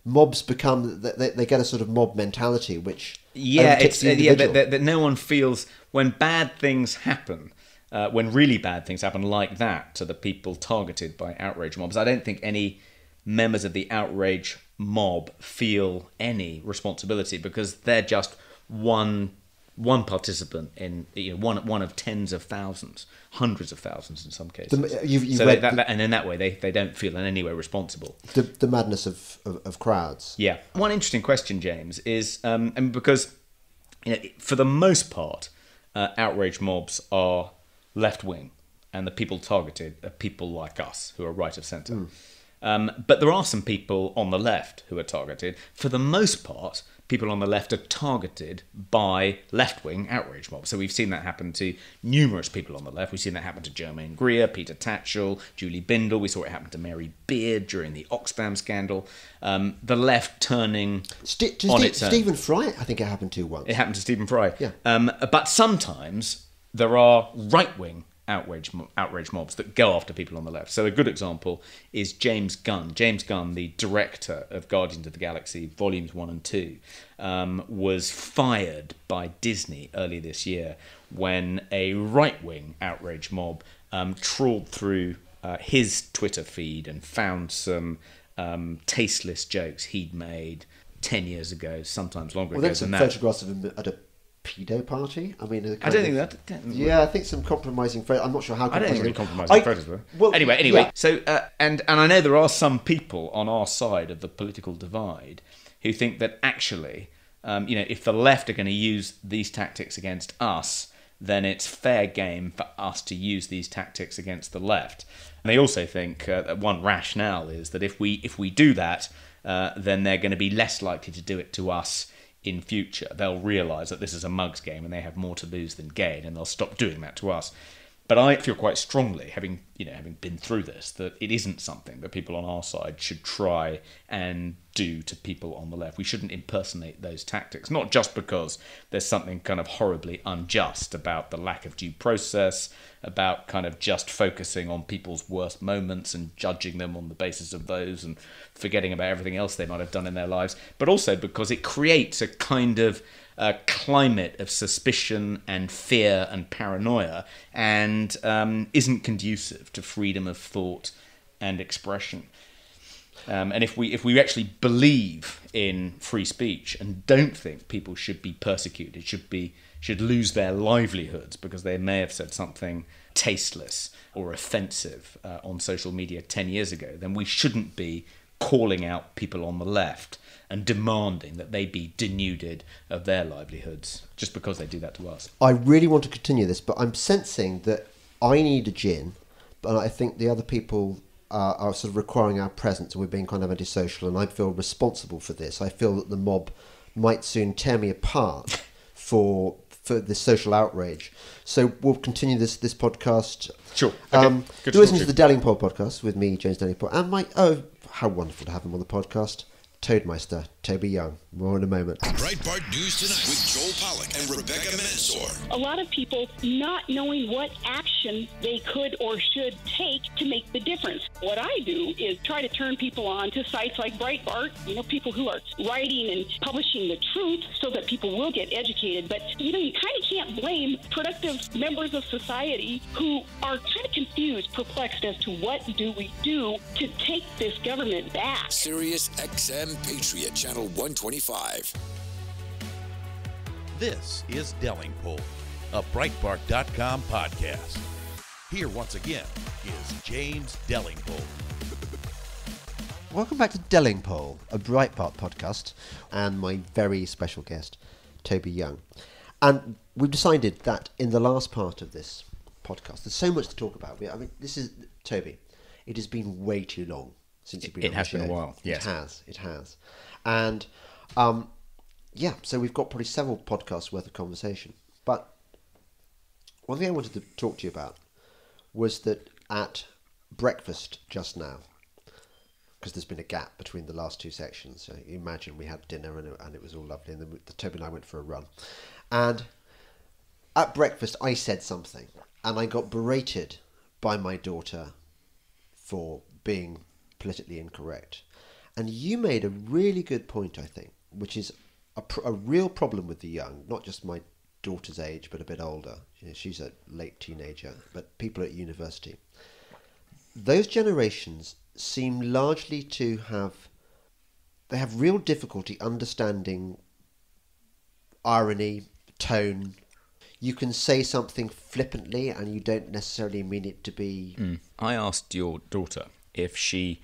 Mobs become... They get a sort of mob mentality, which... that no one feels... When bad things happen, when really bad things happen like that to the people targeted by outrage mobs, I don't think any members of the outrage mob feel any responsibility, because they're just one participant in one of tens of thousands, hundreds of thousands in some cases. And in that way, they don't feel in any way responsible. The madness of crowds. Yeah. One interesting question, James, is because for the most part, outrage mobs are left wing, and the people targeted are people like us who are right of centre. But there are some people on the left who are targeted. For the most part, people on the left are targeted by left-wing outrage mobs. So we've seen that happen to numerous people on the left. We've seen that happen to Germaine Greer, Peter Tatchell, Julie Bindel. We saw it happen to Mary Beard during the Oxfam scandal. The left turning on its own. Stephen Fry, I think it happened to once. It happened to Stephen Fry. Yeah. But sometimes there are right-wing outrage mobs that go after people on the left. So a good example is James Gunn. James Gunn, the director of Guardians of the Galaxy Volumes 1 and 2, was fired by Disney early this year when a right-wing outrage mob trawled through his Twitter feed and found some tasteless jokes he'd made 10 years ago, sometimes longer ago than that. Photographs of him at a pedo party. I mean, I don't think that. Yeah, I think some compromising photos. I'm not sure how. I don't think really compromising photos were. Well, anyway. Yeah. So, and I know there are some people on our side of the political divide who think that actually, if the left are going to use these tactics against us, then it's fair game for us to use these tactics against the left. And they also think that one rationale is that if we do that, then they're going to be less likely to do it to us in future. They'll realise that this is a mug's game and they have more to lose than gain, and they'll stop doing that to us. But I feel quite strongly, having been through this, that it isn't something that people on our side should try and do to people on the left. We shouldn't impersonate those tactics, not just because there's something kind of horribly unjust about the lack of due process, about kind of just focusing on people's worst moments and judging them on the basis of those and forgetting about everything else they might have done in their lives, but also because it creates a kind of climate of suspicion and fear and paranoia, and isn't conducive to freedom of thought and expression. And if we actually believe in free speech and don't think people should be persecuted, should lose their livelihoods because they may have said something tasteless or offensive on social media 10 years ago, then we shouldn't be calling out people on the left and demanding that they be denuded of their livelihoods just because they do that to us. I really want to continue this, but I'm sensing that I need a gin, but I think the other people are sort of requiring our presence, and we're being kind of antisocial, and I feel responsible for this. I feel that the mob might soon tear me apart for this social outrage. So we'll continue this podcast. Sure. Okay. Do listen to the Delingpole podcast with me, James Delingpole, and how wonderful to have him on the podcast, Toadmeister, Toby Young. More in a moment. Breitbart News Tonight with Joel Pollack and Rebecca Mansour. A lot of people not knowing what action they could or should take to make the difference. What I do is try to turn people on to sites like Breitbart, people who are writing and publishing the truth so that people will get educated. But, you kind of can't blame productive members of society who are kind of confused, perplexed as to what do we do to take this government back. Sirius XM Patriot Channel 125. This is Delingpole, a Breitbart.com podcast. Here once again is James Delingpole. Welcome back to Delingpole, a Breitbart podcast, and my very special guest, Toby Young. And we've decided that in the last part of this podcast, there's so much to talk about. This is, Toby, it has been way too long since you've been on the show. It has been a while, yes. It has. And, so we've got probably several podcasts worth of conversation. But one thing I wanted to talk to you about was that at breakfast just now, because there's been a gap between the last two sections, so you imagine we had dinner and it was all lovely, and then Toby and I went for a run. And at breakfast I said something, and I got berated by my daughter for being politically incorrect. And you made a really good point, I think, which is a real problem with the young, not just my daughter's age, but a bit older. She's a late teenager, but people at university. Those generations seem largely to have real difficulty understanding irony, tone. You can say something flippantly and you don't necessarily mean it to be... I asked your daughter if she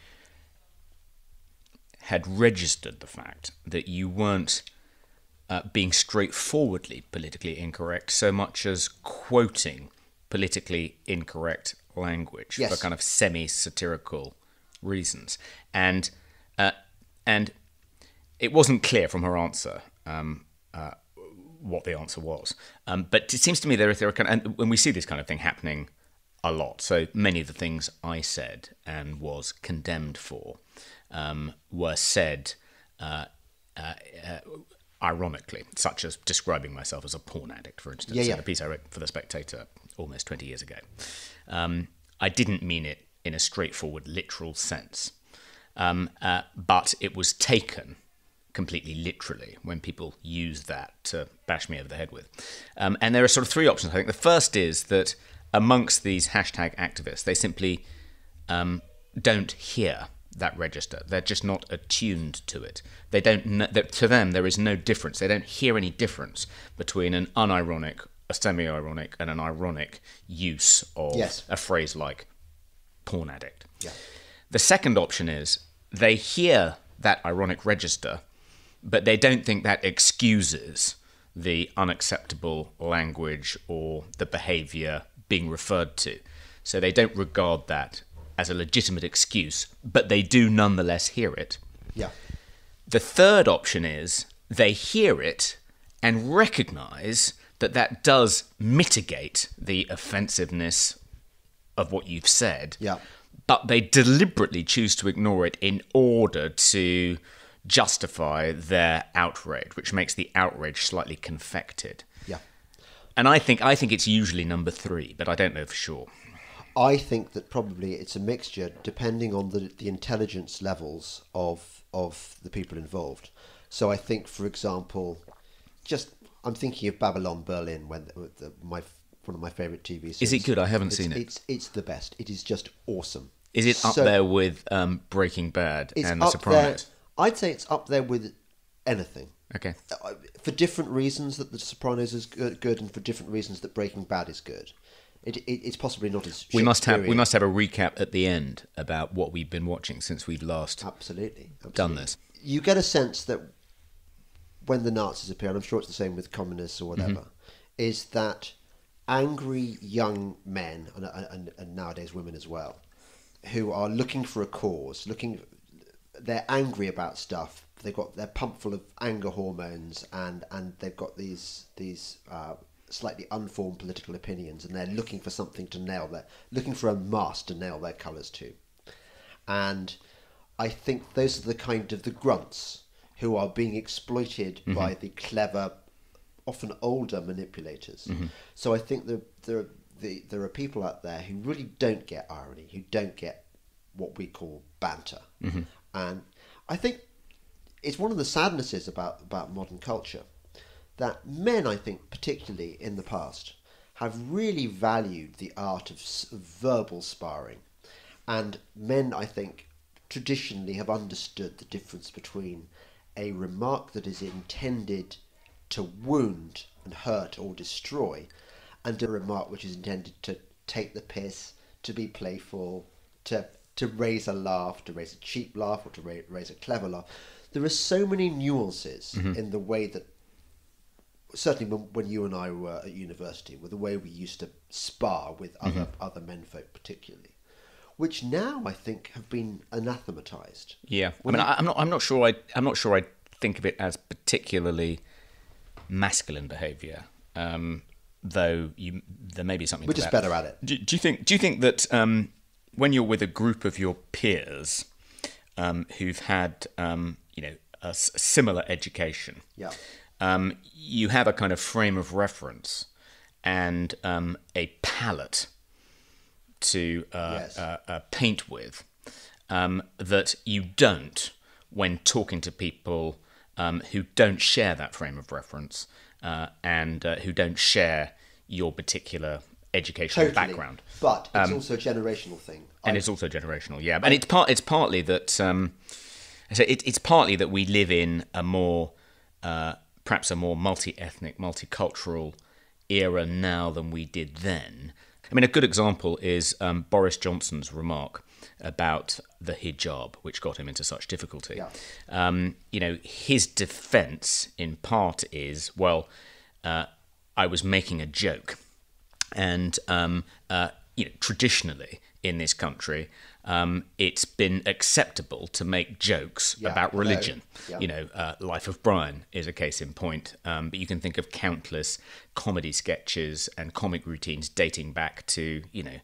had registered the fact that you weren't being straightforwardly politically incorrect so much as quoting politically incorrect language for kind of semi-satirical reasons. And it wasn't clear from her answer what the answer was. But it seems to me there are and when we see this kind of thing happening a lot, so many of the things I said and was condemned for were said ironically, such as describing myself as a porn addict, for instance, in a piece I wrote for The Spectator almost 20 years ago. I didn't mean it in a straightforward, literal sense, but it was taken completely literally when people use that to bash me over the head with. And there are sort of three options, I think. The first is that amongst these hashtag activists, they simply don't hear that register. They're just not attuned to it. They don't know, to them, there is no difference. They don't hear any difference between an unironic, a semi-ironic, and an ironic use of a phrase like porn addict. Yeah. The second option is they hear that ironic register, but they don't think that excuses the unacceptable language or the behaviour being referred to. So they don't regard that as a legitimate excuse, but they do nonetheless hear it. Yeah. The third option is they hear it and recognise that that does mitigate the offensiveness of what you've said, but they deliberately choose to ignore it in order to justify their outrage, which makes the outrage slightly confected. Yeah. And I think it's usually number three, but I don't know for sure. I think that probably it's a mixture depending on the intelligence levels of the people involved. So I think, for example, I'm thinking of Babylon Berlin, one of my favourite TV series. Is it good? I haven't seen it. It's the best. It is just awesome. Is it up there with Breaking Bad and The Sopranos? I'd say it's up there with anything. Okay. For different reasons that The Sopranos is good, and for different reasons that Breaking Bad is good. It's possibly not as we must have a recap at the end about what we've been watching since we've last done this. You get a sense that when the Nazis appear, and I'm sure it's the same with communists or whatever, is that angry young men and nowadays women as well who are looking for a cause, they're angry about stuff. They're pumped full of anger hormones, and they've got these slightly unformed political opinions, and they're looking for something to nail. They're looking for a mast to nail their colours to. And I think those are the kind of the grunts who are being exploited by the clever, often older manipulators. So I think there are people out there who really don't get irony, who don't get what we call banter. And I think it's one of the sadnesses about modern culture that men, I think, particularly in the past, have really valued the art of verbal sparring. And men, I think, traditionally have understood the difference between a remark that is intended to wound and hurt or destroy, and a remark which is intended to take the piss, to be playful, to raise a laugh, to raise a cheap laugh, or to raise a clever laugh. There are so many nuances in the way that, certainly when you and I were at university, with the way we used to spar with other menfolk particularly, which now I think have been anathematized. Yeah, I mean, I'm not sure I think of it as particularly masculine behaviour. Though there may be something. We're to just that. better at it. Do you think that when you're with a group of your peers who've had a similar education, you have a kind of frame of reference and a palette to paint with that you don't when talking to people who don't share that frame of reference and who don't share your particular educational background. But it's also a generational thing. And it's also generational, yeah. And it's partly that it's partly that we live in a more perhaps a more multi-ethnic, multicultural era now than we did then. I mean, a good example is Boris Johnson's remark about the hijab, which got him into such difficulty. Yeah. His defence, in part, is, well, I was making a joke. And, traditionally in this country, it's been acceptable to make jokes about religion. Yeah. Life of Brian is a case in point. But you can think of countless comedy sketches and comic routines dating back to,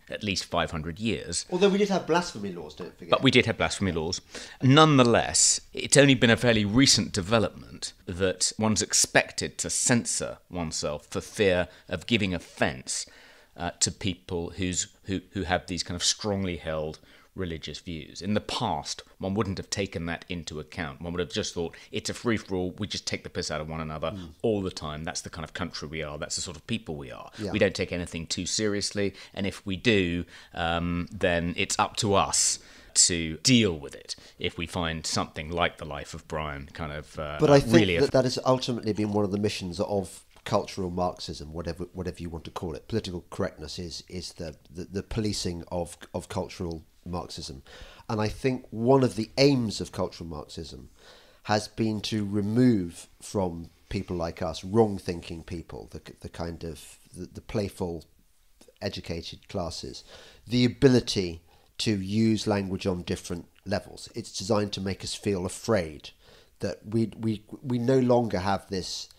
at least 500 years. Although we did have blasphemy laws, don't forget. But we did have blasphemy laws. Nonetheless, it's only been a fairly recent development that one's expected to censor oneself for fear of giving offence to people who have these kind of strongly held religious views. In the past, one wouldn't have taken that into account. One would have just thought, it's a free-for-all, we just take the piss out of one another all the time. That's the kind of country we are. That's the sort of people we are. Yeah. We don't take anything too seriously, and if we do, then it's up to us to deal with it if we find something like the life of Brian kind of But I think that has ultimately been one of the missions of cultural Marxism, whatever you want to call it. Political correctness is the policing of cultural Marxism. And I think one of the aims of cultural Marxism has been to remove from people like us, wrong-thinking people, the kind of the playful, educated classes, the ability to use language on different levels. It's designed to make us feel afraid that we no longer have this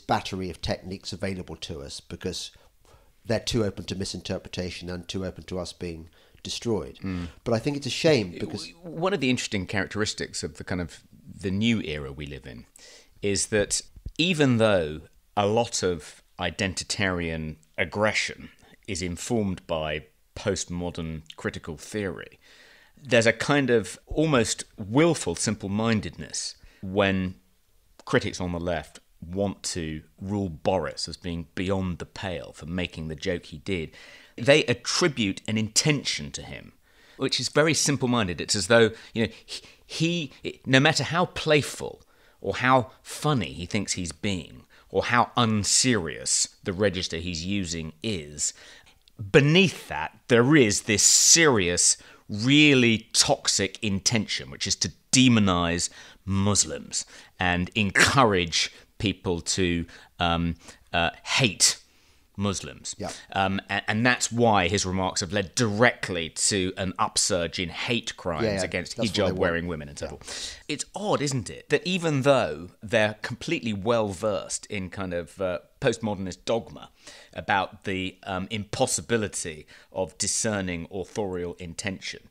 battery of techniques available to us because they're too open to misinterpretation and too open to us being destroyed. But I think it's a shame because one of the interesting characteristics of the new era we live in is that even though a lot of identitarian aggression is informed by postmodern critical theory, there's a kind of almost willful simple-mindedness when critics on the left want to rule Boris as being beyond the pale for making the joke he did. They attribute an intention to him, which is very simple-minded. It's as though, he, no matter how playful or how funny he thinks he's being, or how unserious the register he's using is, beneath that there is this serious, really toxic intention, which is to demonize Muslims and encourage people to hate Muslims. Yeah. And that's why his remarks have led directly to an upsurge in hate crimes against hijab-wearing women and so forth. It's odd, isn't it, that even though they're completely well-versed in kind of postmodernist dogma about the impossibility of discerning authorial intention,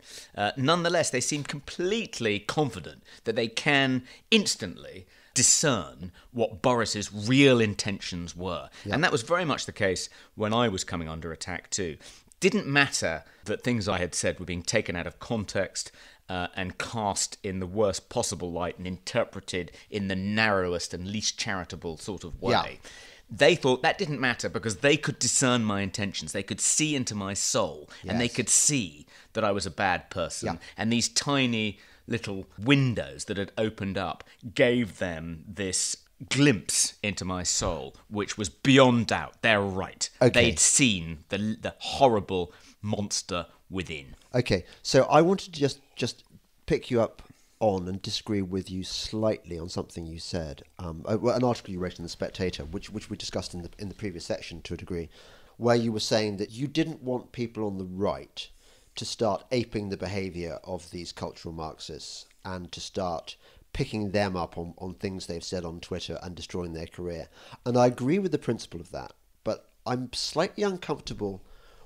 nonetheless, they seem completely confident that they can instantly discern what Boris's real intentions were. Yep. And that was very much the case when I was coming under attack too. Didn't matter that things I had said were being taken out of context and cast in the worst possible light and interpreted in the narrowest and least charitable sort of way. Yeah. They thought that didn't matter because they could discern my intentions. They could see into my soul, and they could see that I was a bad person. Yeah. And these tiny little windows that had opened up gave them this glimpse into my soul, which was beyond doubt. They're right. Okay. They'd seen the horrible monster within. Okay, so I wanted to just pick you up on and disagree with you slightly on something you said. An article you wrote in The Spectator, which we discussed in the previous section to a degree, where you were saying that you didn't want people on the right to start aping the behaviour of these cultural Marxists and to start picking them up on things they've said on Twitter and destroying their career. And I agree with the principle of that, but I'm slightly uncomfortable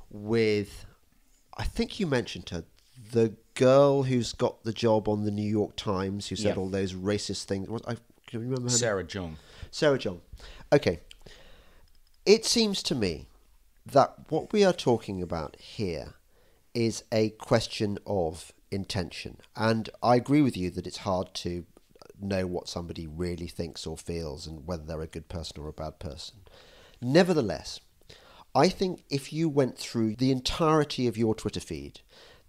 with, I think you mentioned her, the girl who's got the job on the New York Times who said all those racist things. Can you remember her Sarah name? Jeong. Sarah Jeong. Okay. It seems to me that what we are talking about here is a question of intention. And I agree with you that it's hard to know what somebody really thinks or feels and whether they're a good person or a bad person. Nevertheless, I think if you went through the entirety of your Twitter feed,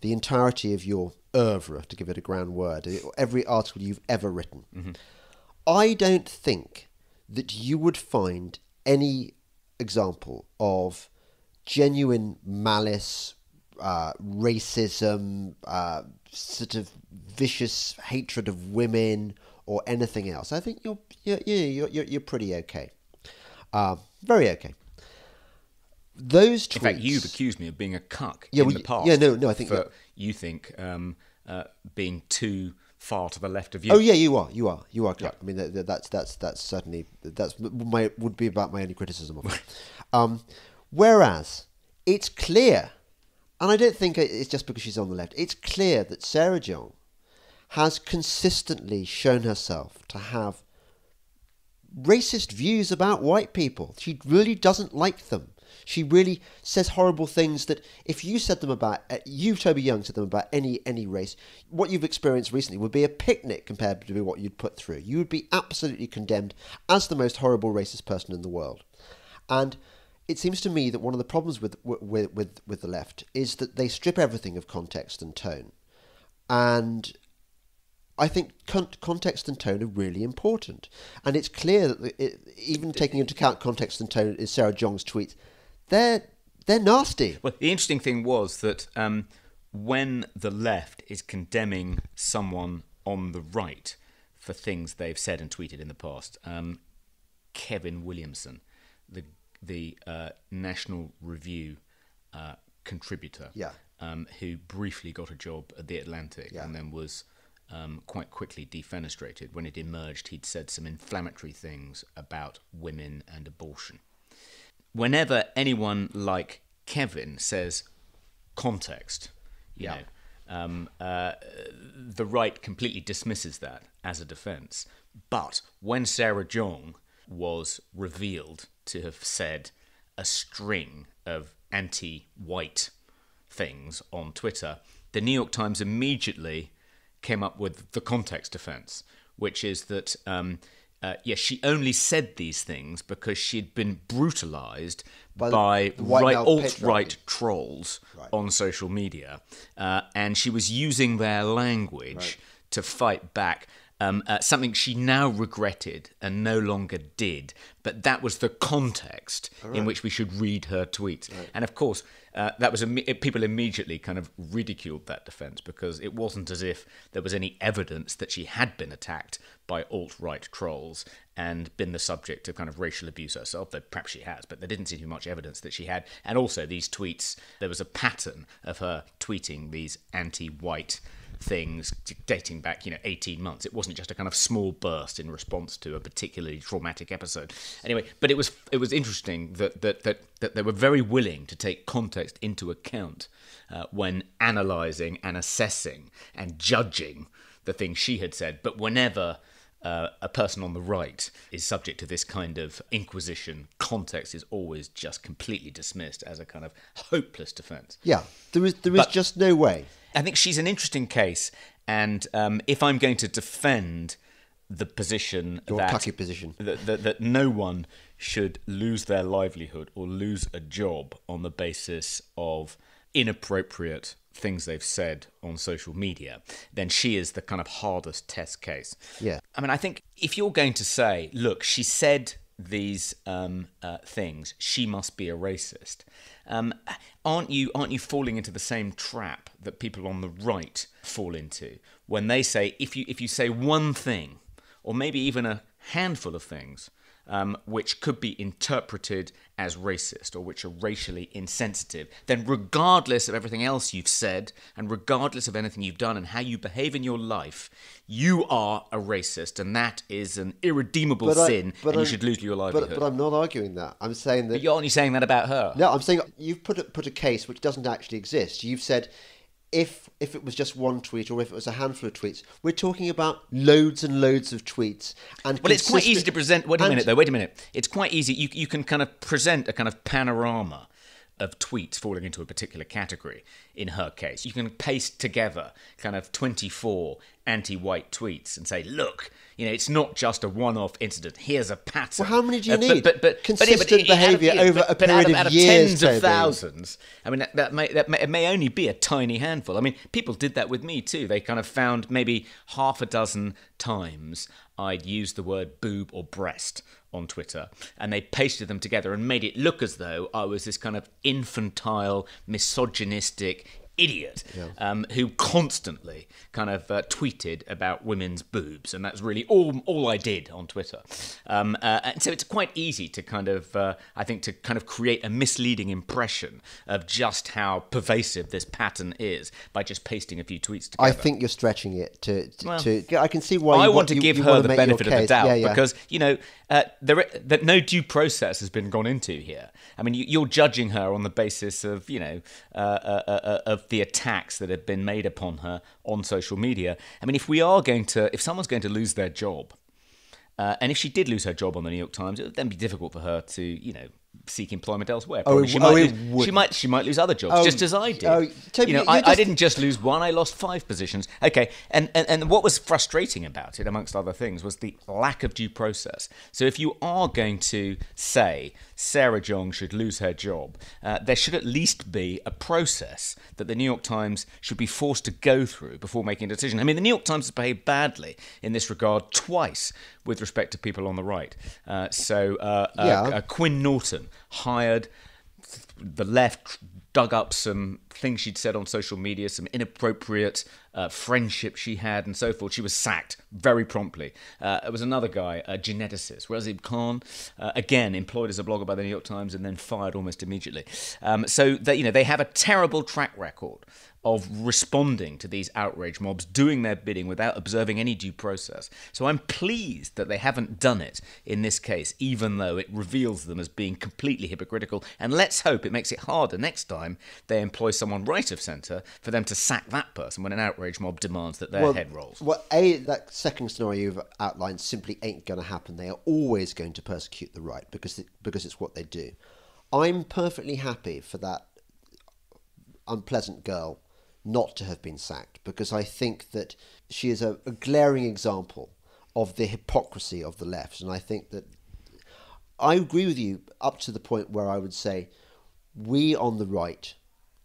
the entirety of your oeuvre, to give it a grand word, every article you've ever written, I don't think that you would find any example of genuine malice, racism, sort of vicious hatred of women or anything else. I think you're pretty okay, very okay. Those tweets. In fact, you've accused me of being a cuck in the past. No, I think you think being too far to the left of you. Oh yeah, you are cuck. Yeah. I mean, that's certainly would be about my only criticism of it. Whereas it's clear, and I don't think it's just because she's on the left. It's clear that Sarah Jeong has consistently shown herself to have racist views about white people. She really doesn't like them. She really says horrible things that if you said them about, you, Toby Young, said them about any race, what you've experienced recently would be a picnic compared to what you'd put through. You would be absolutely condemned as the most horrible racist person in the world. And it seems to me that one of the problems with the left is that they strip everything of context and tone. And I think context and tone are really important. And it's clear that even taking into account context and tone in Sarah Jeong's tweets, they're nasty. Well, the interesting thing was that when the left is condemning someone on the right for things they've said and tweeted in the past, Kevin Williamson, the National Review contributor, who briefly got a job at The Atlantic and then was quite quickly defenestrated. When it emerged, he'd said some inflammatory things about women and abortion. Whenever anyone like Kevin says context, you know, the right completely dismisses that as a defence. But when Sarah Jeong was revealed to have said a string of anti-white things on Twitter, the New York Times immediately came up with the context defence, which is that she only said these things because she'd been brutalised by alt-right trolls on social media, and she was using their language to fight back. Something she now regretted and no longer did, but that was the context in which we should read her tweets. And of course, that was people immediately kind of ridiculed that defence, because it wasn't as if there was any evidence that she had been attacked by alt-right trolls and been the subject of kind of racial abuse herself, though perhaps she has, but there didn't seem to be much evidence that she had. And also these tweets, there was a pattern of her tweeting these anti-white things dating back 18 months. It wasn't just a kind of small burst in response to a particularly traumatic episode. Anyway, but it was interesting that they were very willing to take context into account when analysing and assessing and judging the things she had said. But whenever a person on the right is subject to this kind of inquisition, context is always just completely dismissed as a kind of hopeless defence. Yeah, there is just no way. I think she's an interesting case, and if I'm going to defend the position that no one should lose their livelihood or lose a job on the basis of inappropriate things they've said on social media, then she is the kind of hardest test case. Yeah. I mean, I think if you're going to say, look, she said these things, she must be a racist. Aren't you falling into the same trap that people on the right fall into when they say, if you say one thing, or maybe even a handful of things, which could be interpreted as racist or which are racially insensitive, then regardless of everything else you've said and regardless of anything you've done and how you behave in your life, you are a racist, and that is an irredeemable sin, and you should lose your livelihood. But I'm not arguing that. I'm saying that... But you're only saying that about her. No, I'm saying you've put a case which doesn't actually exist. You've said... If it was just one tweet or if it was a handful of tweets, we're talking about loads and loads of tweets. And well, it's quite easy to present... Wait a minute. It's quite easy. You can kind of present a kind of panorama of tweets falling into a particular category. In her case, you can paste together kind of 24 anti-white tweets and say, look, it's not just a one-off incident. Here's a pattern. Well, how many do you need? Consistent behaviour over a period out of years, tens of thousands. I mean, it may only be a tiny handful. I mean, people did that with me too. They kind of found maybe half a dozen times I'd used the word boob or breast on Twitter, and they pasted them together and made it look as though I was this kind of infantile, misogynistic idiot who constantly kind of tweeted about women's boobs, and that's really all I did on Twitter. And so it's quite easy to kind of, I think, to kind of create a misleading impression of just how pervasive this pattern is by just pasting a few tweets together. I think you're stretching it to I can see why I you want to give her the benefit of the doubt, because, that no due process has been gone into here. I mean, you're judging her on the basis of, of the attacks that have been made upon her on social media. I mean, if someone's going to lose their job, and if she did lose her job on the New York Times, it would then be difficult for her to, seek employment elsewhere. She might lose other jobs, just as I did. Toby, I didn't just lose one; I lost 5 positions. Okay, and what was frustrating about it, amongst other things, was the lack of due process. So if you are going to say Sarah Jong should lose her job, there should at least be a process that the New York Times should be forced to go through before making a decision. I mean, the New York Times has behaved badly in this regard twice with respect to people on the right. Quinn Norton hired the left, dug up some things she'd said on social media, some inappropriate friendship she had and so forth. She was sacked very promptly. There was another guy, a geneticist, Razib Khan, again employed as a blogger by the New York Times and then fired almost immediately. So they have a terrible track record of responding to these outrage mobs, doing their bidding without observing any due process. So I'm pleased that they haven't done it in this case, even though it reveals them as being completely hypocritical. And let's hope it makes it harder next time they employ someone right of centre for them to sack that person when an outrage mob demands that their head rolls. Well, that second scenario you've outlined simply ain't going to happen. They are always going to persecute the right because it's what they do. I'm perfectly happy for that unpleasant girl not to have been sacked, because I think that she is a glaring example of the hypocrisy of the left. And I think that I agree with you up to the point where I would say we on the right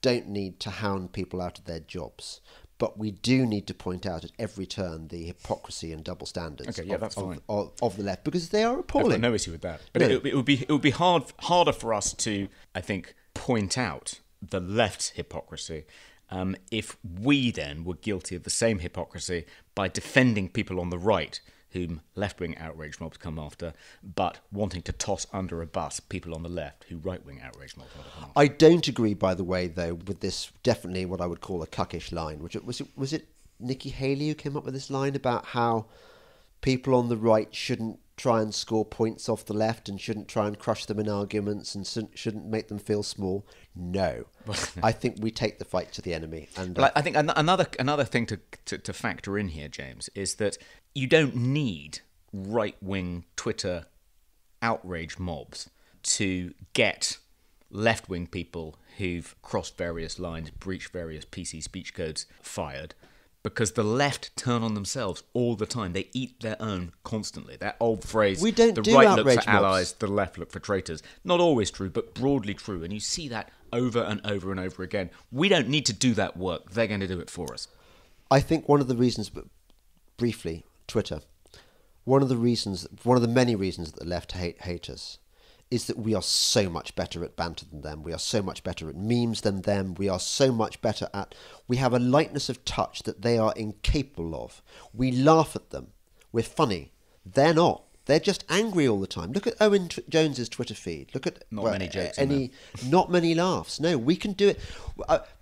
don't need to hound people out of their jobs. but we do need to point out at every turn the hypocrisy and double standards that's fine. Of the left, because they are I've appalling. got no issue with that. But No. it would be harder for us to, I think, point out the left's hypocrisy if we then were guilty of the same hypocrisy by defending people on the right whom left-wing outrage mobs come after, but wanting to toss under a bus people on the left who right-wing outrage mobs want to come after. I don't agree, by the way, though, with this definitely what I would call a cuckish line. Which was it Nikki Haley who came up with this line about how people on the right shouldn't try and score points off the left and shouldn't try and crush them in arguments and shouldn't make them feel small? No. I think we take the fight to the enemy. And Well, I think another thing to factor in here, James, is that you don't need right-wing Twitter outrage mobs to get left-wing people who've crossed various lines, breached various PC speech codes fired, because the left turn on themselves all the time. They eat their own constantly. That old phrase, We don't the do right look outrage for mobs. allies, the left look for traitors. Not always true, but broadly true. And you see that over and over and over again. We don't need to do that work. They're going to do it for us. I think one of the reasons, but briefly, Twitter, one of the many reasons that the left hate us is that we are so much better at banter than them. We are so much better at memes than them. We are so much better we have a lightness of touch that they are incapable of. We laugh at them. We're funny. They're not. They're just angry all the time. Look at Owen Jones's Twitter feed. Look at Not many jokes in there. not many laughs. No, we can do it.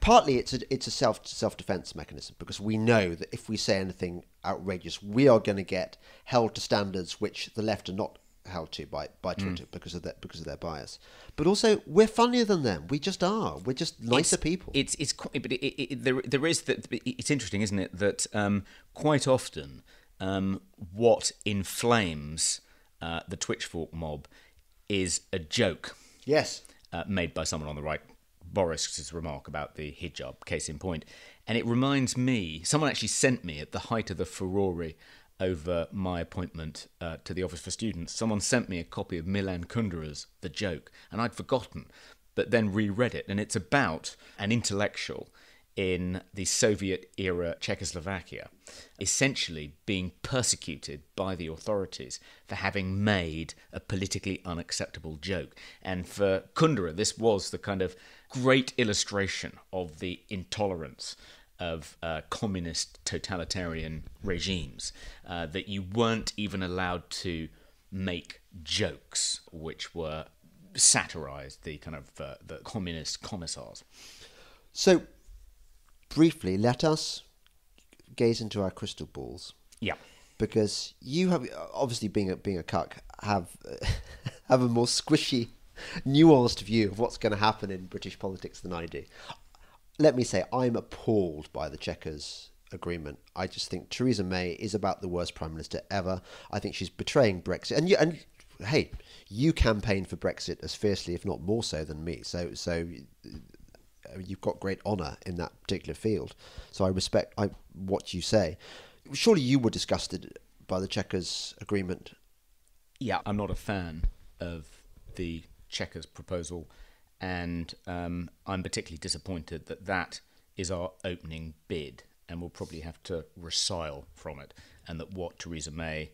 Partly it's a self-defense mechanism, because we know that if we say anything outrageous, we are going to get held to standards which the left are not held to by Twitter because of their bias. But also, we're funnier than them. We just are. We're just nicer people. There is that. It's interesting, isn't it, that quite often what inflames the Twitchfork mob is a joke. Yes. Made by someone on the right. Boris's remark about the hijab, case in point. And it reminds me, someone actually sent me at the height of the furore over my appointment to the Office for Students, someone sent me a copy of Milan Kundera's The Joke, and I'd forgotten, but then reread it. And it's about an intellectual in the Soviet-era Czechoslovakia, essentially being persecuted by the authorities for having made a politically unacceptable joke. And for Kundera, this was the kind of great illustration of the intolerance of communist totalitarian regimes, that you weren't even allowed to make jokes which were satirized the kind of the communist commissars. So, briefly, let us gaze into our crystal balls. Yeah. Because you have, obviously being a cuck, have a more squishy, nuanced view of what's going to happen in British politics than I do. Let me say, I'm appalled by the Chequers agreement. I just think Theresa May is about the worst Prime Minister ever. I think she's betraying Brexit. And hey, you campaigned for Brexit as fiercely, if not more so, than me. So you've got great honour in that particular field. So I respect what you say. Surely you were disgusted by the Chequers agreement. Yeah, I'm not a fan of the Chequers proposal, and I'm particularly disappointed that that is our opening bid, and we'll probably have to resile from it, and that what Theresa May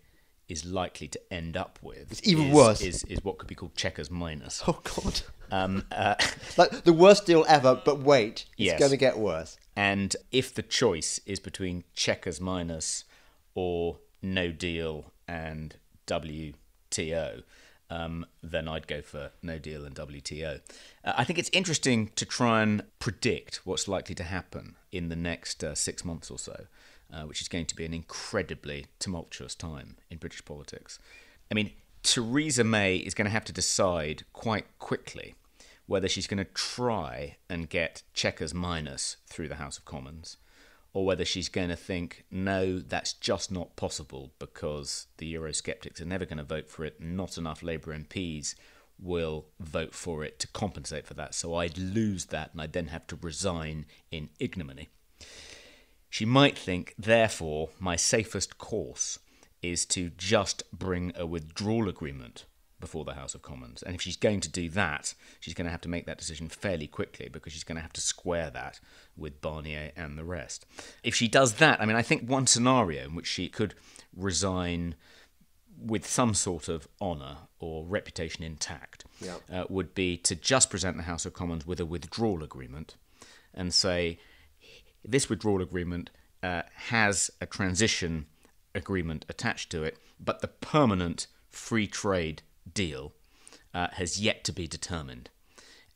is likely to end up with it's even worse. Is what could be called Chequers minus. Oh, God. Like the worst deal ever, but wait, it's Yes. going to get worse. And if the choice is between Chequers minus or no deal and WTO, then I'd go for no deal and WTO. I think it's interesting to try and predict what's likely to happen in the next 6 months or so, which is going to be an incredibly tumultuous time in British politics. I mean, Theresa May is going to have to decide quite quickly whether she's going to try and get Chequers minus through the House of Commons, or whether she's going to think, no, that's just not possible because the Eurosceptics are never going to vote for it, not enough Labour MPs will vote for it to compensate for that, so I'd lose that and I'd then have to resign in ignominy. She might think, therefore, my safest course is to just bring a withdrawal agreement before the House of Commons. And if she's going to do that, she's going to have to make that decision fairly quickly, because she's going to have to square that with Barnier and the rest. If she does that, I think one scenario in which she could resign with some sort of honour or reputation intact would be to just present the House of Commons with a withdrawal agreement and say, this withdrawal agreement has a transition agreement attached to it, but the permanent free trade deal has yet to be determined.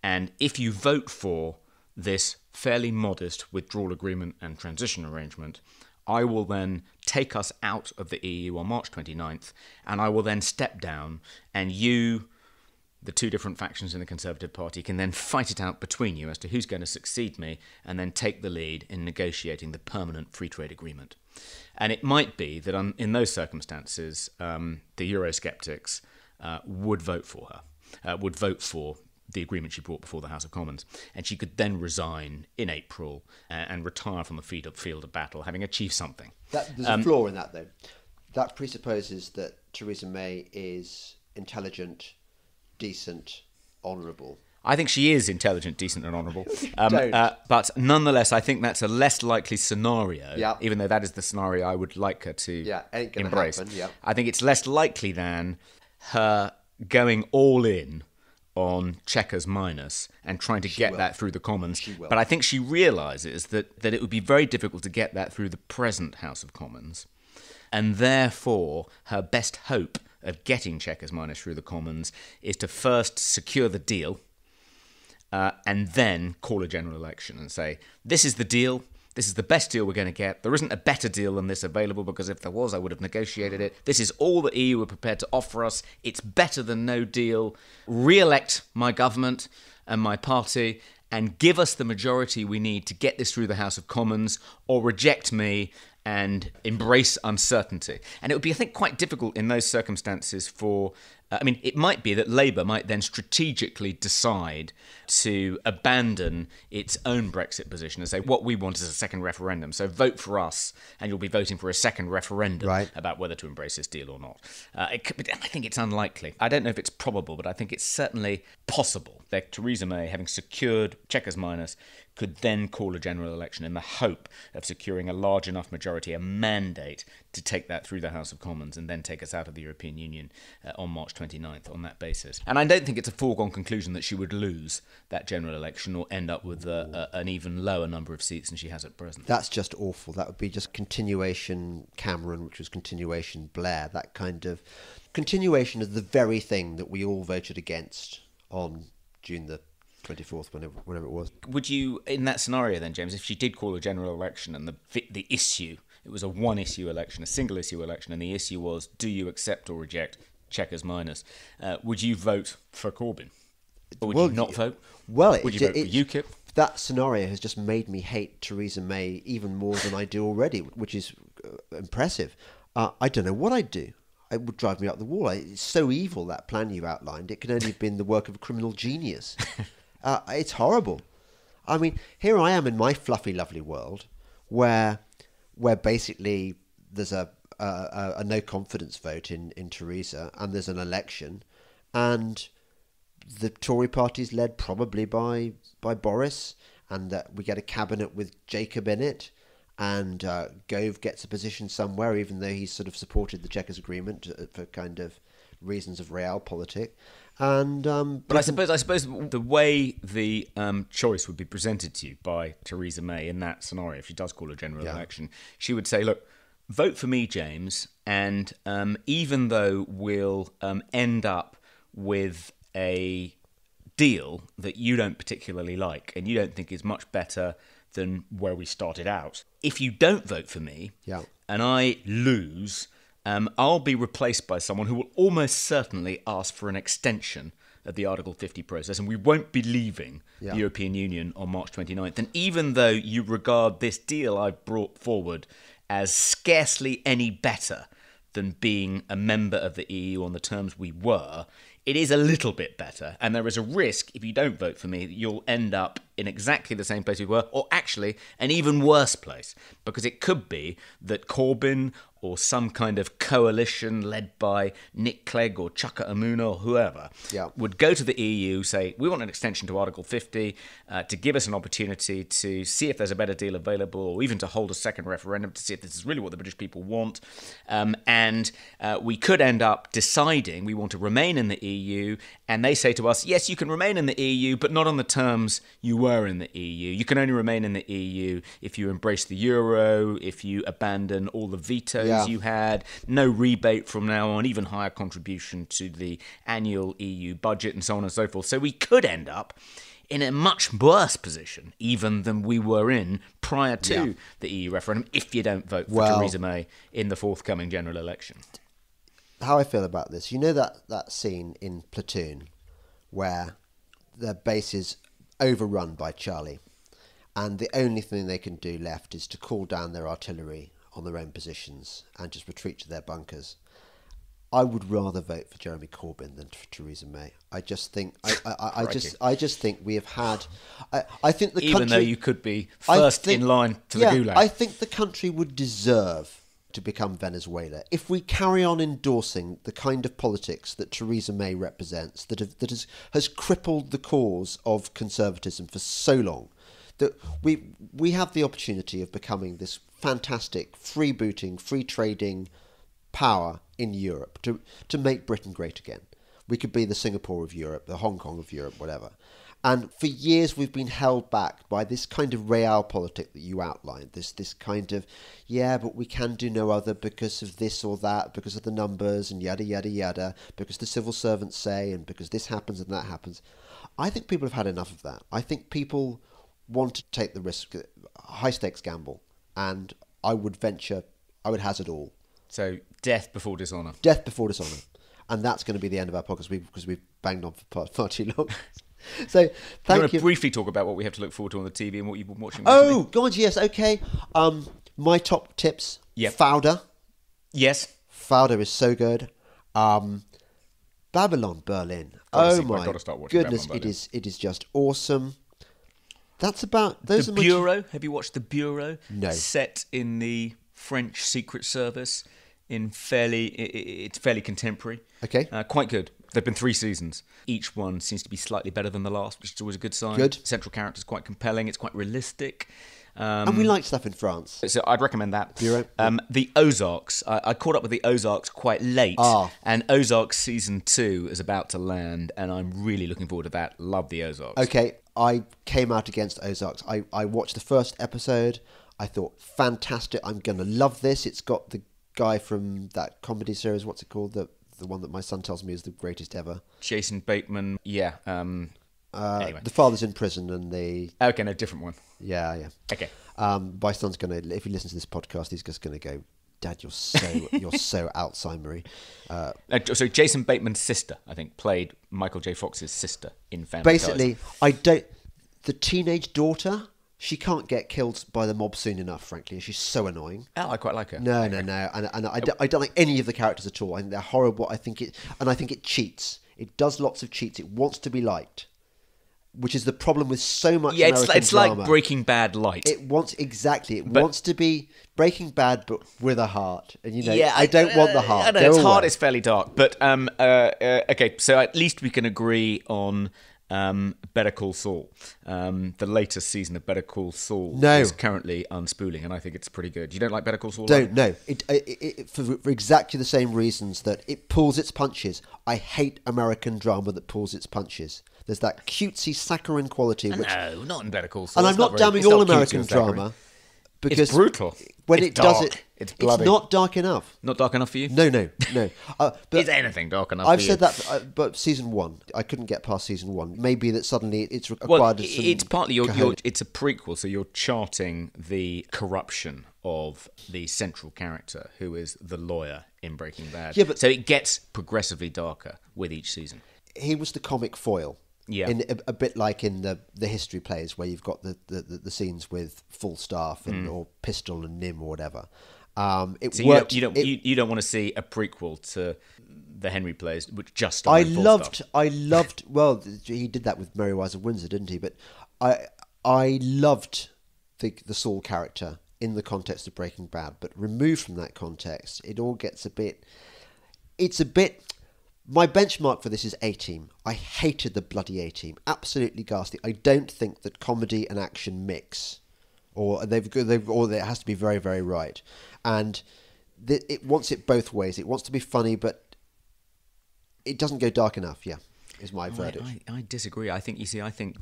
And if you vote for this fairly modest withdrawal agreement and transition arrangement, I will then take us out of the EU on March 29th, and I will then step down, and you, the two different factions in the Conservative Party, can then fight it out between you as to who's going to succeed me, and then take the lead in negotiating the permanent free trade agreement. And it might be that in those circumstances, the Eurosceptics would vote for her, would vote for the agreement she brought before the House of Commons, and she could then resign in April and retire from the field of battle, having achieved something. There's a flaw in that, though. That presupposes that Theresa May is intelligent, decent, honourable. I think she is intelligent, decent and honourable. But nonetheless, I think that's a less likely scenario, even though that is the scenario I would like her to ain't gonna embrace. Happen, I think it's less likely than her going all in on checkers minus and trying to get that through the Commons. But I think she realises that it would be very difficult to get that through the present House of Commons. And therefore, her best hope of getting checkers minus through the Commons is to first secure the deal and then call a general election and say, this is the deal. This is the best deal we're going to get. There isn't a better deal than this available, because if there was, I would have negotiated it. This is all the EU are prepared to offer us. It's better than no deal. Re-elect my government and my party and give us the majority we need to get this through the House of Commons, or reject me and embrace uncertainty. And it would be, I think, quite difficult in those circumstances for... it might be that Labour might then strategically decide to abandon its own Brexit position and say, what we want is a second referendum, so vote for us, and you'll be voting for a second referendum about whether to embrace this deal or not. I think it's unlikely. I don't know if it's probable, but I think it's certainly possible that Theresa May, having secured checkers minus, could then call a general election in the hope of securing a large enough majority, a mandate to take that through the House of Commons and then take us out of the European Union on March 29th on that basis. And I don't think it's a foregone conclusion that she would lose that general election or end up with an even lower number of seats than she has at present. That's just awful. That would be just continuation Cameron, which was continuation Blair, that kind of continuation of the very thing that we all voted against on June the 24th, whenever it was. Would you, in that scenario then, James, if she did call a general election and the issue, it was a one-issue election, a single-issue election, and the issue was, do you accept or reject checkers minus, would you vote for Corbyn? Or would you not vote? Well, would you vote for UKIP? That scenario has just made me hate Theresa May even more than I do already, which is impressive. I don't know what I'd do. It would drive me up the wall. It's so evil, that plan you outlined. It can only have been the work of a criminal genius. It's horrible. I mean, here I am in my fluffy, lovely world where basically there's a no confidence vote in Theresa, and there's an election, and the Tory party is led probably by Boris, and that we get a cabinet with Jacob in it, and Gove gets a position somewhere, even though he's sort of supported the Chequers Agreement for kind of reasons of realpolitik. And but I suppose the way the choice would be presented to you by Theresa May in that scenario, if she does call a general election, she would say, look, vote for me, James, and even though we'll end up with a deal that you don't particularly like and you don't think is much better than where we started out, if you don't vote for me and I lose, I'll be replaced by someone who will almost certainly ask for an extension of the Article 50 process, and we won't be leaving the European Union on March 29th. And even though you regard this deal I've brought forward as scarcely any better than being a member of the EU on the terms we were, it is a little bit better, and there is a risk, if you don't vote for me, that you'll end up in exactly the same place we were, or actually an even worse place, because it could be that Corbyn or some kind of coalition led by Nick Clegg or Chuka Umunna or whoever would go to the EU, say, we want an extension to Article 50 to give us an opportunity to see if there's a better deal available, or even to hold a second referendum to see if this is really what the British people want. And we could end up deciding we want to remain in the EU, and they say to us, yes, you can remain in the EU, but not on the terms you were in the EU. You can only remain in the EU if you embrace the euro, if you abandon all the vetoes you had, no rebate from now on, even higher contribution to the annual EU budget, and so on and so forth. So we could end up in a much worse position even than we were in prior to the EU referendum if you don't vote for Theresa May in the forthcoming general election. How I feel about this, you know that scene in Platoon where the base is overrun by Charlie, and the only thing they can do left is to call down their artillery on their own positions and just retreat to their bunkers. I would rather vote for Jeremy Corbyn than for Theresa May. I just think I just think we have had. I think the even country, though you could be first in line to the gulag. I think the country would deserve to become Venezuela if we carry on endorsing the kind of politics that Theresa May represents, that has crippled the cause of conservatism for so long. That we have the opportunity of becoming this fantastic freebooting, free trading power in Europe to make Britain great again. We could be the Singapore of Europe, the Hong Kong of Europe, whatever. And for years we've been held back by this kind of realpolitik that you outlined, this kind of, but we can do no other because of this or that, because of the numbers and yada, yada, yada, because the civil servants say, and because this happens and that happens. I think people have had enough of that. I think people want to take the risk, high stakes gamble, and I would hazard all. So death before dishonour. Death before dishonour. And that's going to be the end of our podcast because we've banged on for far too long. So thank you. You want to briefly talk about what we have to look forward to on the TV and what you've been watching recently? Oh, God, yes, okay. My top tips. Yep. Fauda. Yes. Fauda is so good. Babylon Berlin. I've My got to start watching goodness, Babylon it is just awesome. That's about The Bureau. Have you watched The Bureau? No. Set in the French Secret Service. It's fairly contemporary. Okay. Quite good. There've been 3 seasons. Each one seems to be slightly better than the last, which is always a good sign. Good. Central character's quite compelling. It's quite realistic. And we like stuff in France. So I'd recommend that. Bureau. The Ozarks. I caught up with the Ozarks quite late. And Ozarks season 2 is about to land, and I'm really looking forward to that. Love the Ozarks. Okay, I came out against Ozarks. I watched the first episode. I thought, fantastic, I'm going to love this. It's got the guy from that comedy series, what's it called? The one that my son tells me is the greatest ever. Jason Bateman, anyway. The father's in prison and they... Okay, no, different one. Yeah. Okay. My son's going to, if he listens to this podcast, he's just going to go, Dad, you're so Alzheimer-y. So Jason Bateman's sister, I think, played Michael J. Fox's sister in Family Basically, the teenage daughter... She can't get killed by the mob soon enough, frankly. She's so annoying. Oh, I quite like her. No. And I don't like any of the characters at all. I think they're horrible. I think it cheats. It does lots of cheats. It wants to be liked, which is the problem with so much American drama. It's like Breaking Bad light. It wants wants to be Breaking Bad, but with a heart. And I don't want the heart. I know, its heart is fairly dark. But okay, so at least we can agree on. Better Call Saul. The latest season of Better Call Saul is currently unspooling, and I think it's pretty good. You don't like Better Call Saul? No. It for exactly the same reasons that it pulls its punches. I hate American drama that pulls its punches. There's that cutesy, saccharine quality. No, not in Better Call Saul. And I'm not damning all American drama. Because it's brutal. When it's it dark. does it, it's bloody. It's not dark enough. Not dark enough for you? No. But is anything dark enough I've for said you? that, but season 1, I couldn't get past season 1. Maybe that suddenly it's acquired some... it's partly it's a prequel, so you're charting the corruption of the central character, who is the lawyer in Breaking Bad. Yeah, but... So it gets progressively darker with each season. He was the comic foil. Yeah. In a bit like in the history plays where you've got the scenes with full staff and or Pistol and Nim or whatever. It worked. You don't want to see a prequel to the Henry plays, which just I loved. Well, he did that with Merry Wives of Windsor, didn't he? But I loved the Saul character in the context of Breaking Bad, but removed from that context, it all gets a bit... My benchmark for this is A-Team. I hated the bloody A-Team. Absolutely ghastly. I don't think that comedy and action mix, or it has to be very, very right. And it wants it both ways. It wants to be funny, but it doesn't go dark enough. Yeah, is my verdict. I disagree. I think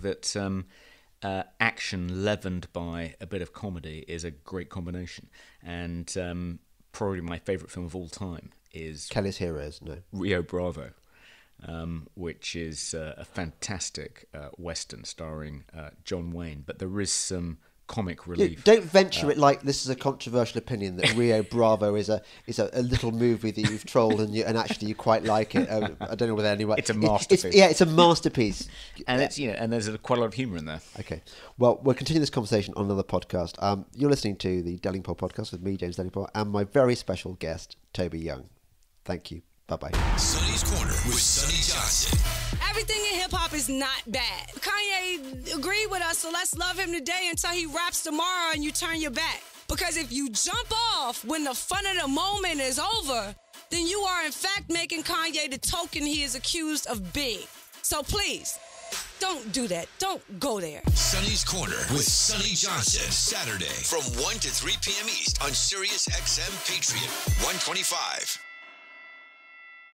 that action leavened by a bit of comedy is a great combination, and probably my favourite film of all time is Kelly's Heroes. No, Rio Bravo, which is a fantastic western starring John Wayne. But there is some comic relief. Don't venture it like this is a controversial opinion that Rio Bravo is a little movie that you've trolled and actually you quite like it. I don't know whether anyone. It's a masterpiece. It's a masterpiece, and it's and there's quite a lot of humour in there. Okay, well, we'll continue this conversation on another podcast. You're listening to the Delingpole podcast with me, James Delingpole, and my very special guest, Toby Young. Thank you. Bye-bye. Sonny's Corner with Sonny Johnson. Everything in hip-hop is not bad. Kanye agreed with us, so let's love him today until he raps tomorrow and you turn your back. Because if you jump off when the fun of the moment is over, then you are in fact making Kanye the token he is accused of being. So please, don't do that. Don't go there. Sonny's Corner with Sonny Johnson. Saturday from 1 to 3 p.m. East on Sirius XM Patriot 125.